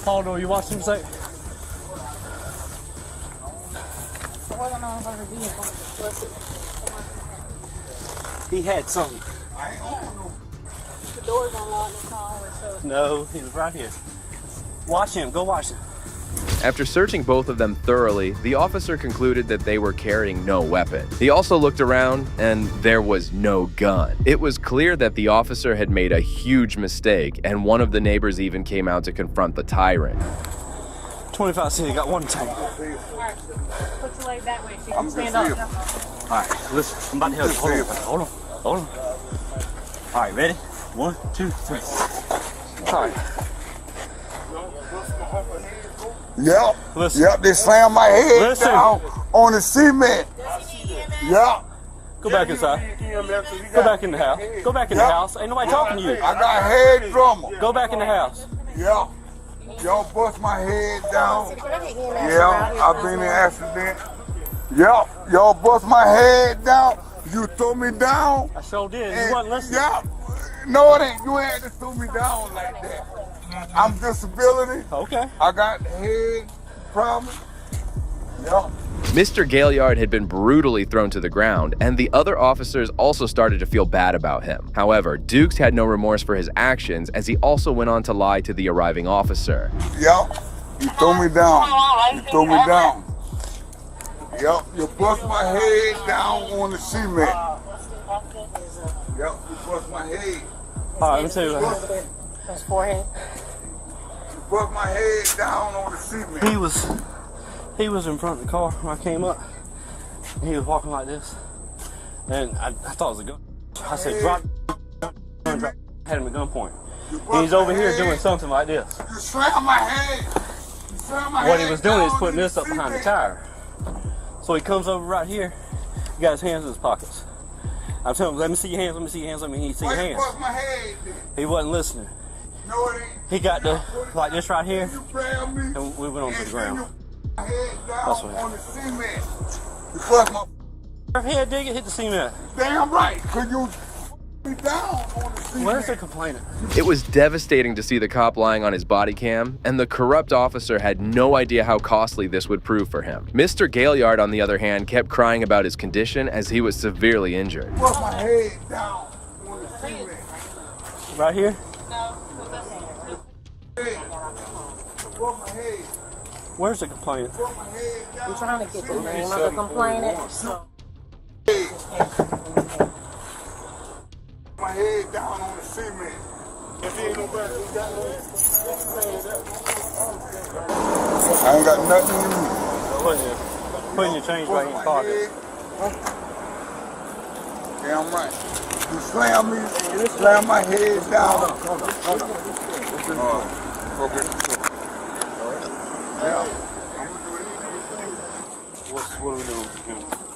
Paul, do you watch him say? He had something. The door's unlocked. It's not always so. No, he was right here. Watch him. Go watch him. After searching both of them thoroughly, the officer concluded that they were carrying no weapon. He also looked around, and there was no gun. It was clear that the officer had made a huge mistake, and one of the neighbors even came out to confront the tyrant. 25 cents, got one tank. Put your leg that way so you can stand up. All right, listen, I'm about to help you. Hold on. Hold on. All right, ready? 1, 2, 3. All right. Yep. Listen. Yep, they slammed my head down on the cement. Yep. Go back inside. Go back in the house. Go back in the house. Ain't nobody talking to you. I got head trauma. Go back in the house. Yep. Y'all bust my head down. Yeah, I've been in an accident. Yep. Y'all bust my head down. You threw me down. I sure did. You wasn't listening. Yep. No, it ain't. You had to throw me down like that. I'm disability. Okay. I got head problem. Yeah. Mr. Gaillard had been brutally thrown to the ground, and the other officers also started to feel bad about him. However, Dukes had no remorse for his actions, as he also went on to lie to the arriving officer. Yep. You threw me down. You threw me down. Yep. You bust my head down on the cement. Yep. You bust my head. All right, let me tell you what. His forehead. You bust my head down on the cement. He was in front of the car when I came up. And he was walking like this. And I thought it was a gun. I said, drop. Had him at gunpoint. And he's over here doing something like this. You slammed my head. What he was doing is putting this up behind the tire. So he comes over right here. He got his hands in his pockets. I'm telling him, let me see your hands, let me see your hands, let me see your hands. Bust my head, he wasn't listening. No, it ain't. He got the, like this right here, and we went on to the ground. That's what on the cement. You bust my head, dig it, hit the cement. Damn right, cause you Where's the complainant? It was devastating to see the cop lying on his body cam, and the corrupt officer had no idea how costly this would prove for him. Mr. Gaillard, on the other hand, kept crying about his condition as he was severely injured. Put my head down. Right here? Where's the complainant? We're trying to get the name of the complainant. My head down on the cement. If he ain't nobody, we got I ain't got nothing in me. Putting your change right in your pocket. Damn right. You slam my head down. Hold on. Okay. Yeah. What are we doing?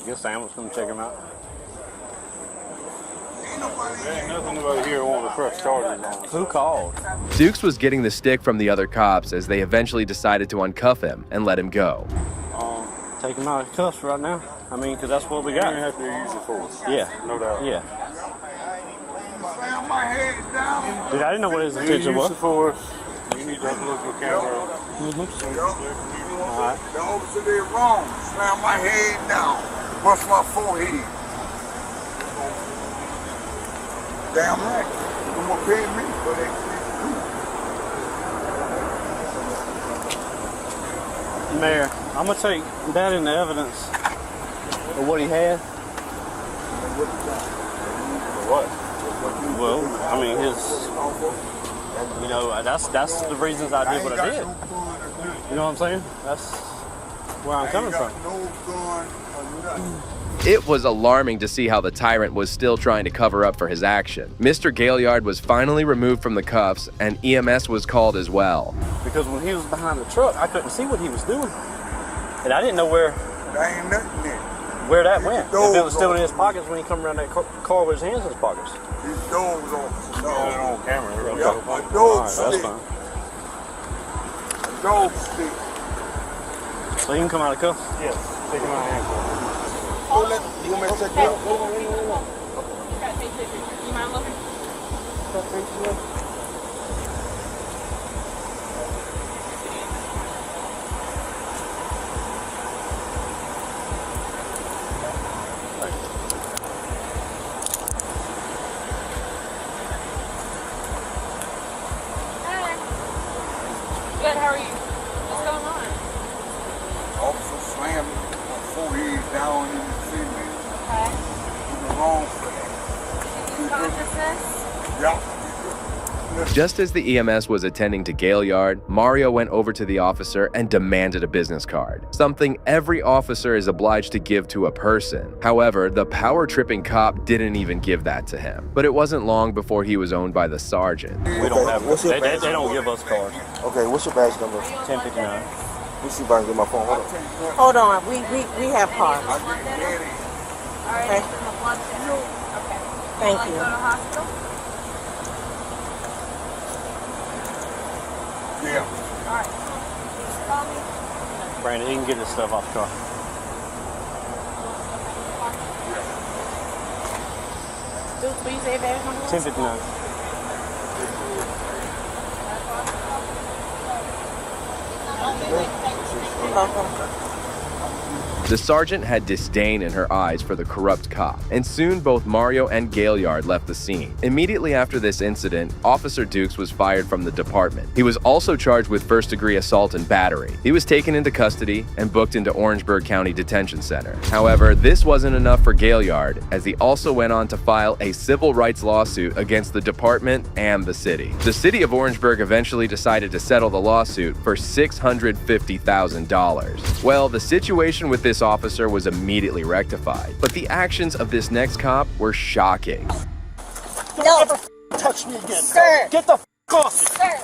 I guess Sam was going to check him out. There ain't nothing about here want to press charges on. Who called? Dukes was getting the stick from the other cops as they eventually decided to uncuff him and let him go. Take him out of cuffs right now. I mean, because that's what we got. You have to use it for us. Yeah. No doubt. Yeah. Slam my head down. Dude, I didn't know what his intention was. Use it for us. You need to have a look at the camera. All right. The officer did wrong. Slam my head down. Bust my forehead. Damn right. You gonna pay me for that. Mayor, I'm gonna take that into evidence of what he had. What? Well, I mean, that's the reasons I did what I did. You know what I'm saying? That's where I'm coming from. It was alarming to see how the tyrant was still trying to cover up for his action. Mr. Gaillard was finally removed from the cuffs, and EMS was called as well. Because when he was behind the truck, I couldn't see what he was doing. And I didn't know where that went. If it was still in his pockets when he come around that car with his hands in his pockets. His dogs on camera. Alright, that's fine. Dog stick. So he can come out of cuffs? Yes. Take him out of handcuffs. You mind looking? Good, how are you? What's going on? Officer slammed my forehead down in the cement. Okay. You were wrong for that. You consciousness? Yeah. Just as the EMS was attending to Gaillard, Mario went over to the officer and demanded a business card, something every officer is obliged to give to a person. However, the power-tripping cop didn't even give that to him. But it wasn't long before he was owned by the sergeant. We don't have they don't give us cards. Okay, what's your badge number? 1059. Let me see if I can get my phone. Hold on, we have cards. Okay. Thank you. Go to hospital? Yeah. Alright. Call me. Brandon, he can get his stuff off the car. Dukes, will you say badge number? 1059. The sergeant had disdain in her eyes for the corrupt cop, and soon both Mario and Gaillard left the scene. Immediately after this incident, Officer Dukes was fired from the department. He was also charged with first-degree assault and battery. He was taken into custody and booked into Orangeburg County Detention Center. However, this wasn't enough for Gaillard, as he also went on to file a civil rights lawsuit against the department and the city. The city of Orangeburg eventually decided to settle the lawsuit for $650,000. Well, the situation with this officer was immediately rectified, but the actions of this next cop were shocking. Don't ever touch me again. Sir. Get the off me. Sir.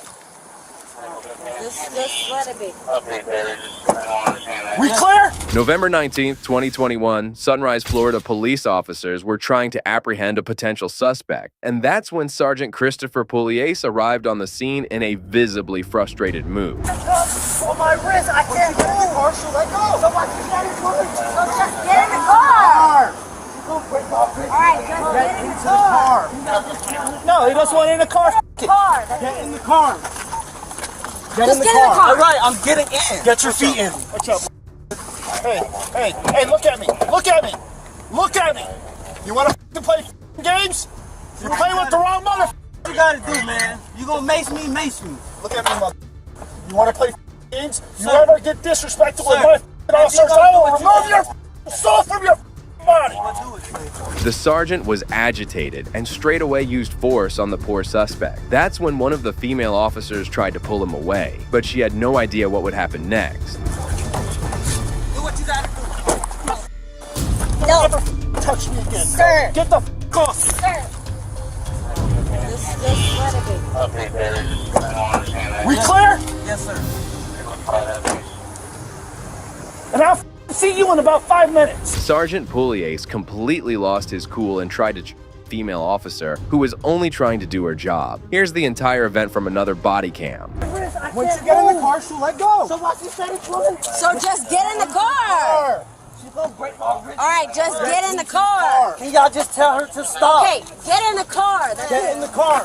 Just let it be. We clear? November 19th, 2021, Sunrise, Florida police officers were trying to apprehend a potential suspect, and that's when Sergeant Christopher Pugliese arrived on the scene in a visibly frustrated mood. On my wrist, I can't move. Marshall, let go. Somebody get in the car. So just get in the car. All right, Alright, just get in the car. No, he doesn't want in the car. Get in the car. Get in the car. All right, I'm getting in. Get your feet in. What's up? Hey, look at me. Look at me. Look at me. You want to play games? You play with the wrong mother. What you gotta do, man? You gonna mace me, mace me. Look at me, mother. You want to play games? You ever get disrespectful with my officers, I will remove your soul from your body. The sergeant was agitated and straight away used force on the poor suspect. That's when one of the female officers tried to pull him away, but she had no idea what would happen next. Do what you gotta do. No. Never touch me again. Sir. Get the off. Sir. Just let it be. We clear? Yes, sir. And I'll see you in about 5 minutes. Sergeant Poulies completely lost his cool and tried to female officer who was only trying to do her job. Here's the entire event from another body cam. Once you get in the car, she'll let go. So what's he saying, woman? So just get in the car. She's gonna break my wrist. All right, just get in the car. Can y'all just tell her to stop? Okay, get in the car. That's Get it. in the car.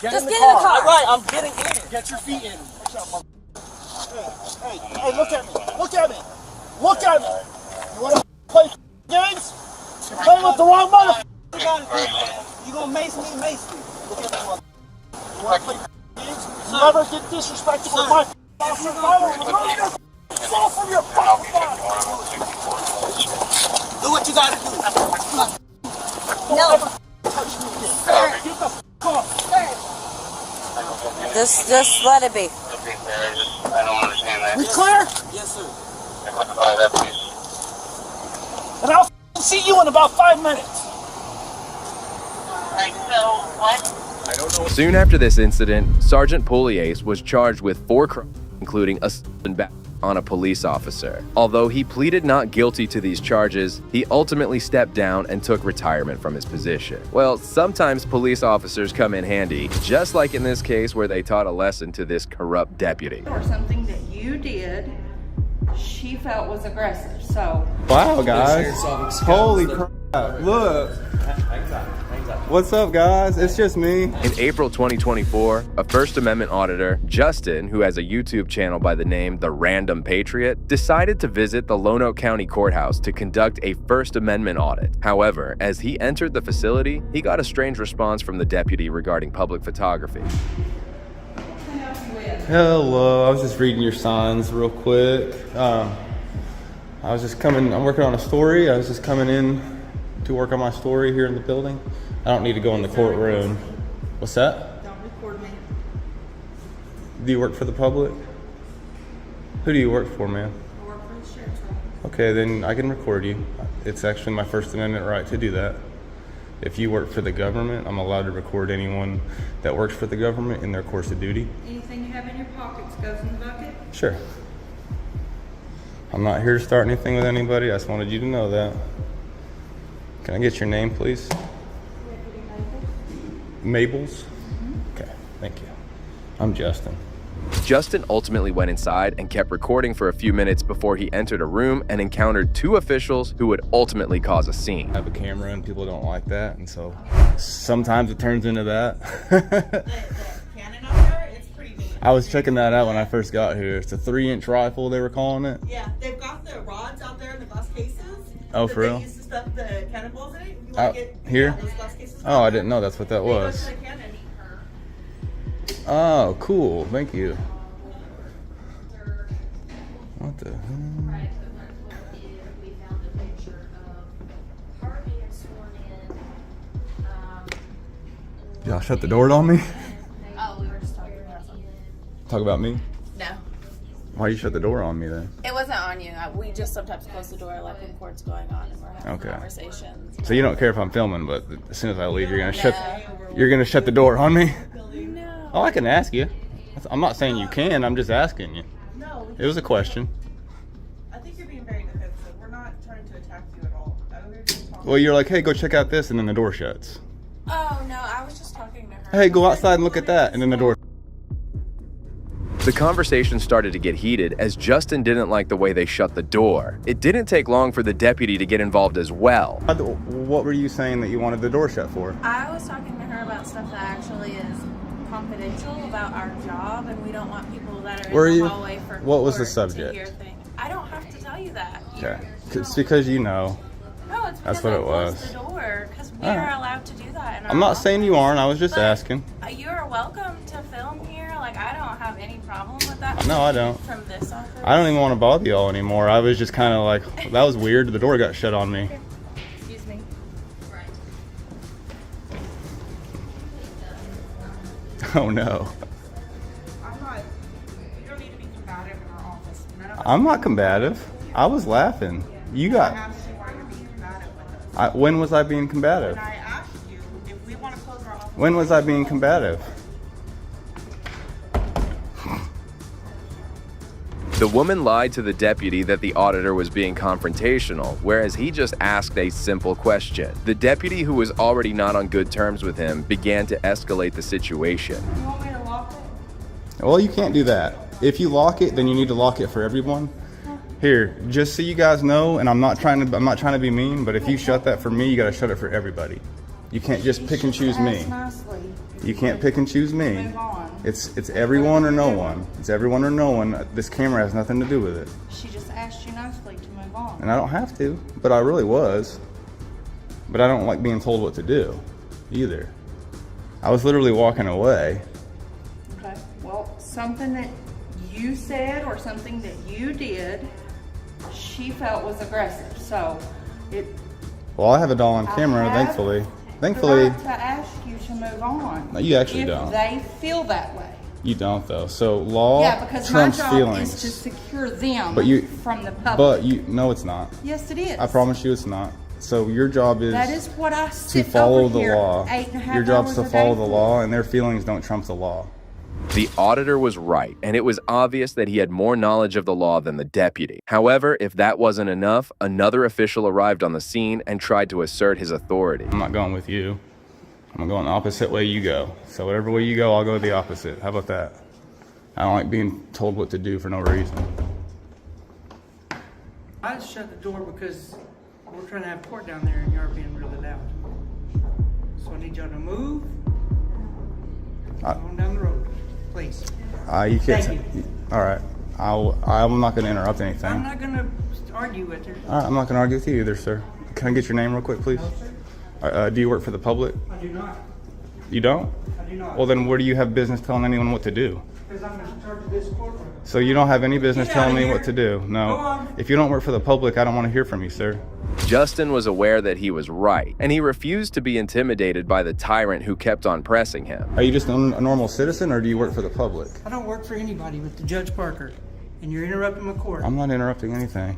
Just get in the car. All right, I'm getting in. Get your feet in. Hey, look at me. Look at me. Look at me. You want to play games? You play with the wrong mother. You gotta do, man. You gonna mace me, mace me. Look at me, mother. You want to play games? You never get disrespectful with my officers, I will remove your soul from your body. Do what you gotta do. No. Touch me again. Get the off. Just let it be. I don't understand that. We clear? Yes, sir. And I'll see you in about 5 minutes. Soon after this incident, Sergeant Poulies was charged with 4 crimes, including assault and battery on a police officer. Although he pleaded not guilty to these charges, he ultimately stepped down and took retirement from his position. Well, sometimes police officers come in handy, just like in this case where they taught a lesson to this corrupt deputy. Or something that you did, she felt was aggressive, so. Wow, guys. Holy crap. Look. What's up, guys? It's just me. In April 2024, a First Amendment auditor, Justin, who has a YouTube channel by the name The Random Patriot, decided to visit the Lonoke County Courthouse to conduct a First Amendment audit. However, as he entered the facility, he got a strange response from the deputy regarding public photography. Hello, I was just reading your signs real quick. I was just coming, I'm working on a story. I was just coming in to work on my story here in the building. I don't need to go in the courtroom. What's that? Don't record me. Do you work for the public? Who do you work for, man? I work for the sheriff's office. Okay, then I can record you. It's actually my First Amendment right to do that. If you work for the government, I'm allowed to record anyone that works for the government in their course of duty. Anything you have in your pockets goes in the bucket? Sure. I'm not here to start anything with anybody. I just wanted you to know that. Can I get your name, please? Mabel's? Okay, thank you. I'm Justin. Justin ultimately went inside and kept recording for a few minutes before he entered a room and encountered 2 officials who would ultimately cause a scene. I have a camera and people don't like that, and so sometimes it turns into that. Cannon up there, it's pretty neat. I was checking that out when I first got here. It's a 3-inch rifle, they were calling it. Yeah, they've got the rods out there in the glass cases. Oh, for real? They used to stuff the cannonballs in it. You Out get here? those glass cases. Oh, I didn't know that's what that They go was. to the cannon. Oh, cool. Thank you. What the hell? Y'all shut the door on me? Oh, we were just talking about something. Talk about me? No. Why you shut the door on me then? It wasn't on you. We just sometimes close the door like when court's going on and we're having Okay. conversations. So you don't care if I'm filming, but as soon as I leave, you're gonna shut the door on me? No. Oh, I can ask you. I'm not saying you can. I'm just asking you. No. It was a question. I think you're being very defensive. We're not trying to attack you at all. We were just talking. Well, you're like, hey, go check out this, and then the door shuts. Oh no, I was just talking to her. Hey, go outside and look at that, and then the door. The conversation started to get heated as Justin didn't like the way they shut the door. It didn't take long for the deputy to get involved as well. What were you saying that you wanted the door shut for? I was talking to her about about stuff that actually is confidential about our job, and we don't want people that are Were in the you? hallway for What was the court to subject? hear things. I don't have to tell you that. Okay. It's because you know. No, it's because That's what I it was. closed the door, because we Alright. are allowed to do that. In I'm not saying you aren't. I was just asking. You are welcome to film here. Like, I don't have any problem with that. No, I don't. From this office. I don't even want to bother y'all anymore. I was just kind of like, that was weird. The door got shut on me. Excuse me. Oh no. I'm not. You don't need to be combative in our office. None of us. I'm not combative. I was laughing. You I got. asked you why you're being combative with us. When was I being combative? And I asked you if we want to close our office. When was I being combative? The woman lied to the deputy that the auditor was being confrontational, whereas he just asked a simple question. The deputy, who was already not on good terms with him, began to escalate the situation. You want me to lock it? Well, you can't do that. If you lock it, then you need to lock it for everyone. Here, just so you guys know, and I'm not trying to be mean, but if you shut that for me, you got to shut it for everybody. You can't just pick and choose me. You can't pick and choose me. It's everyone or no one. It's everyone or no one. This camera has nothing to do with it. She just asked you nicely to move on. And I don't have to, but I really was. But I don't like being told what to do either. I was literally walking away. Okay. Well, something that you said or something that you did, she felt was aggressive. So it. Well, I have it all on camera, thankfully. Thankfully. The right to ask you to move on. No, you actually if don't. They feel that way. You don't though. So law because my trumps job feelings. is to secure them from the public. But no, it's not. Yes, it is. I promise you, it's not. So your job is. That is what I to sit follow over the here law. 8.5 Your job's to hours a follow day the for. law, and their feelings don't trump the law. The auditor was right, and it was obvious that he had more knowledge of the law than the deputy. However, if that wasn't enough, another official arrived on the scene and tried to assert his authority. I'm not going with you. I'm going the opposite way you go. So whatever way you go, I'll go the opposite. How about that? I don't like being told what to do for no reason. I just shut the door because we're trying to have court down there and you're being really loud. So I need y'all to move. On down the road, please. You can't. Thank you. All right. I'm not going to interrupt anything. I'm not going to argue with her. All right, I'm not going to argue with you either, sir. Can I get your name real quick, please? Do you work for the public? I do not. You don't? I do not. Well, then where do you have business telling anyone what to do? Because I'm in charge of this courtroom. So you don't have any business Get out telling of me what here. to do? No. Go on. If you don't work for the public, I don't want to hear from you, sir. Justin was aware that he was right, and he refused to be intimidated by the tyrant who kept on pressing him. Are you just a normal citizen, or do you work for the public? I don't work for anybody with the Judge Parker. And you're interrupting my court. I'm not interrupting anything.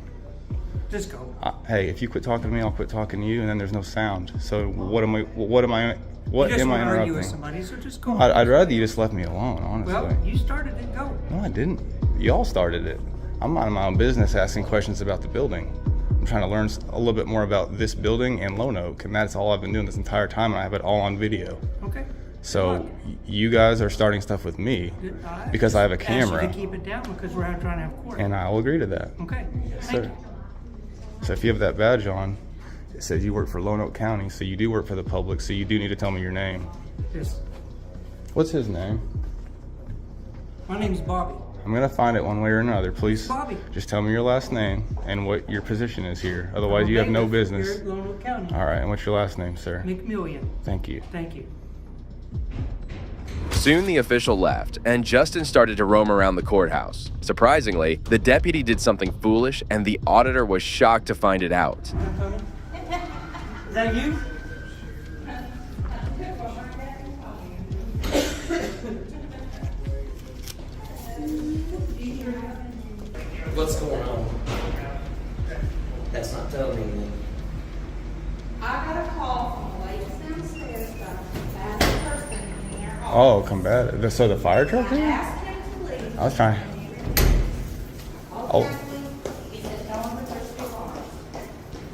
Just go. Hey, if you quit talking to me, I'll quit talking to you, and then there's no sound. So what am I You just am I want to argue interrupting? with somebody, so just go. I'd rather you just left me alone, honestly. Well, you started it. Go. No, I didn't. Y'all started it. I'm minding my own business asking questions about the building. I'm trying to learn a little bit more about this building and Lone Oak, and that's all I've been doing this entire time, and I have it all on video. Okay. So you guys are starting stuff with me because I have a Ask camera. you to keep it down because we're trying to have court. And I'll agree to that. Okay. Yes, Thank sir. So if you have that badge on, it says you work for Lone Oak County, so you do work for the public, so you do need to tell me your name. Yes. What's his name? My name's Bobby. I'm gonna find it one way or another. Please Bobby. just tell me your last name and what your position is here. Otherwise, you have no business. Here at Lone Oak County. All right, and what's your last name, sir? McMillian. Thank you. Thank you. Soon the official left, and Justin started to roam around the courthouse. Surprisingly, the deputy did something foolish, and the auditor was shocked to find it out. Is that you? What's going on? That's not telling me anything. I got a call from the ladies downstairs about a bad person in there. Oh, combative. So the fire truck I here? asked him to leave. I was trying. Oh. He said, no one but there's two on.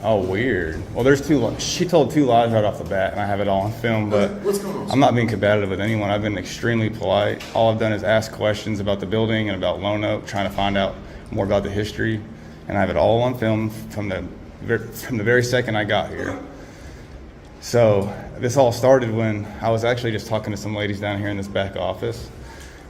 Oh, weird. Well, there's two. She told two lies right off the bat, and I have it all on film. But What's going on? I'm not being combative with anyone. I've been extremely polite. All I've done is ask questions about the building and about Lone Oak, trying to find out more about the history, and I have it all on film from the very second I got here. So this all started when I was actually just talking to some ladies down here in this back office,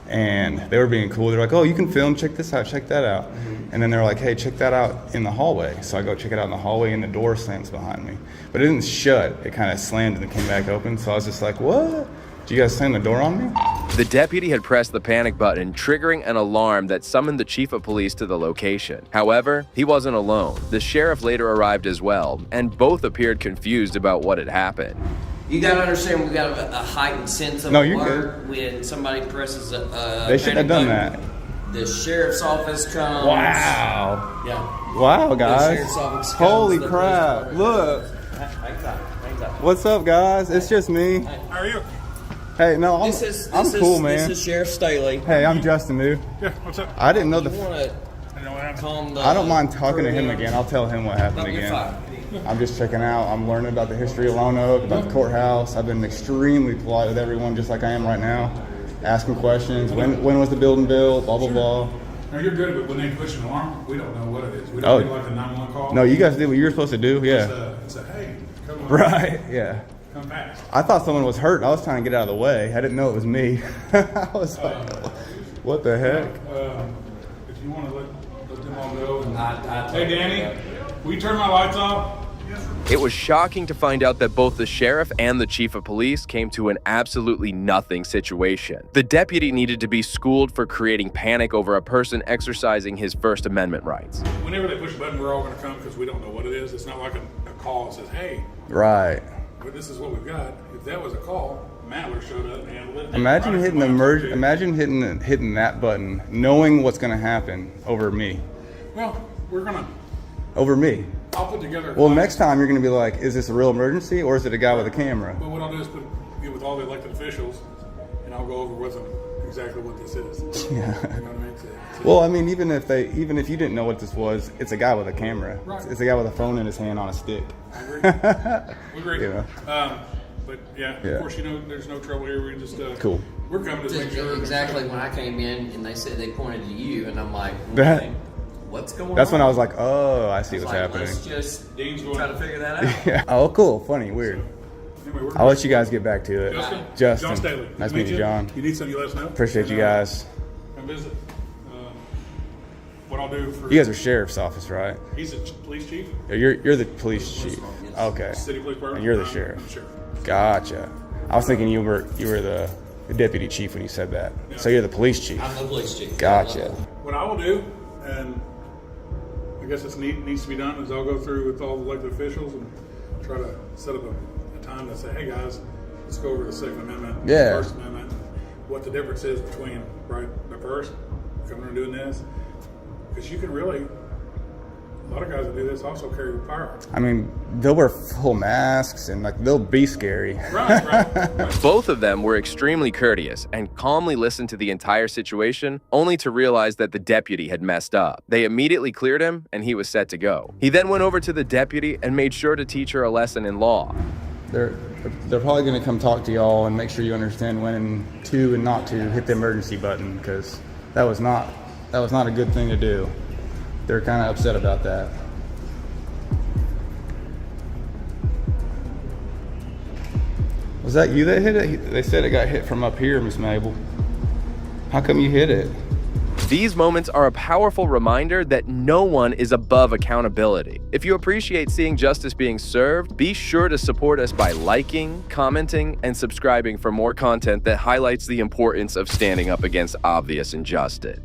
and they were being cool. They're like, oh, you can film, check this out, check that out. And then they're like, hey, check that out in the hallway. So I go check it out in the hallway, and the door slams behind me. But it didn't shut, it kind of slammed and came back open. So I was just like, what? Did you guys slam the door on me? The deputy had pressed the panic button, triggering an alarm that summoned the chief of police to the location. However, he wasn't alone. The sheriff later arrived as well, and both appeared confused about what had happened. You gotta understand, we got a heightened sense of alert when somebody presses a They shouldn't have done that. The sheriff's office comes. Wow. Yeah. Wow, The guys. sheriff's office comes, Holy the crap. police Look. Hang tight. What's up, guys? It's just me. How are you? Hey, no, I'm cool, man. This is Sheriff Staley. Hey, I'm Justin, dude. Yeah, what's up? I didn't know You wanna calm the I don't mind talking to him again. I'll tell him what happened No, you're again. fine. I'm just checking out. I'm learning about the history of Lone Oak, about the courthouse. I've been extremely polite with everyone, just like I am right now. Asking questions. When was the building built? Blah, blah, blah. No, you're good, but when they push an alarm, we don't know what it is. We don't do like a 911 call. No, you guys did what you were supposed to do. Yeah. It's a hey, come on. Right, yeah. Come fast. I thought someone was hurt. I was trying to get out of the way. I didn't know it was me. I was like, what the heck? If you want to let them all go. Hey, Danny, will you turn my lights off? It was shocking to find out that both the sheriff and the chief of police came to an absolutely nothing situation. The deputy needed to be schooled for creating panic over a person exercising his First Amendment rights. Whenever they push a button, we're all going to come because we don't know what it is. It's not like a call that says, hey, Right. well, this is what we've got. If that was a call, Mattler showed up and handled it. Imagine hitting hitting that button, knowing what's going to happen over me. Well, we're going to. Over me. I'll put together. Well, next time you're going to be like, is this a real emergency or is it a guy with a camera? Well, what I'll do is get with all the elected officials, and I'll go over with them exactly what this is. Yeah. You know what I mean? Well, I mean, even if you didn't know what this was, it's a guy with a camera. Right. It's a guy with a phone in his hand on a stick. I agree. We agree. You know? But yeah, Yeah. of course, there's no trouble here. We just Cool. We're coming to make sure. Exactly when I came in and they said they pointed to you, and I'm like, That- okay, what's going on? That's when I was like, oh, I see what's happening. Let's just try to figure that out. Yeah. Oh, cool. Funny. Weird. Anyway, I'll let you guys get back to it. Justin. John Staley. Nice to meet you, John. You need something, you let us know. Appreciate you guys. Come visit. What I'll do for You guys are sheriff's office, right? He's the police chief. You're the police chief. Okay. City police department. And you're the I'm sheriff. the sheriff. Gotcha. I was thinking you were the deputy chief when you said that. Yeah. So you're the police chief. I'm the police chief. Gotcha. What I will do, and I guess this needs to be done, is I'll go through with all the elected officials and try to set up a time to say, hey guys, let's go over the Second Amendment, Yeah. First Amendment, what the difference is between the first, coming and doing this, because you can really. A lot of guys that do this also carry firearms. I mean, they'll wear full masks and they'll be scary. Right. Both of them were extremely courteous and calmly listened to the entire situation, only to realize that the deputy had messed up. They immediately cleared him and he was set to go. He then went over to the deputy and made sure to teach her a lesson in law. They're probably going to come talk to y'all and make sure you understand when to and not to hit the emergency button, because that was not a good thing to do. They're kind of upset about that. Was that you that hit it? They said it got hit from up here, Miss Mabel. How come you hit it? These moments are a powerful reminder that no one is above accountability. If you appreciate seeing justice being served, be sure to support us by liking, commenting, and subscribing for more content that highlights the importance of standing up against obvious injustice.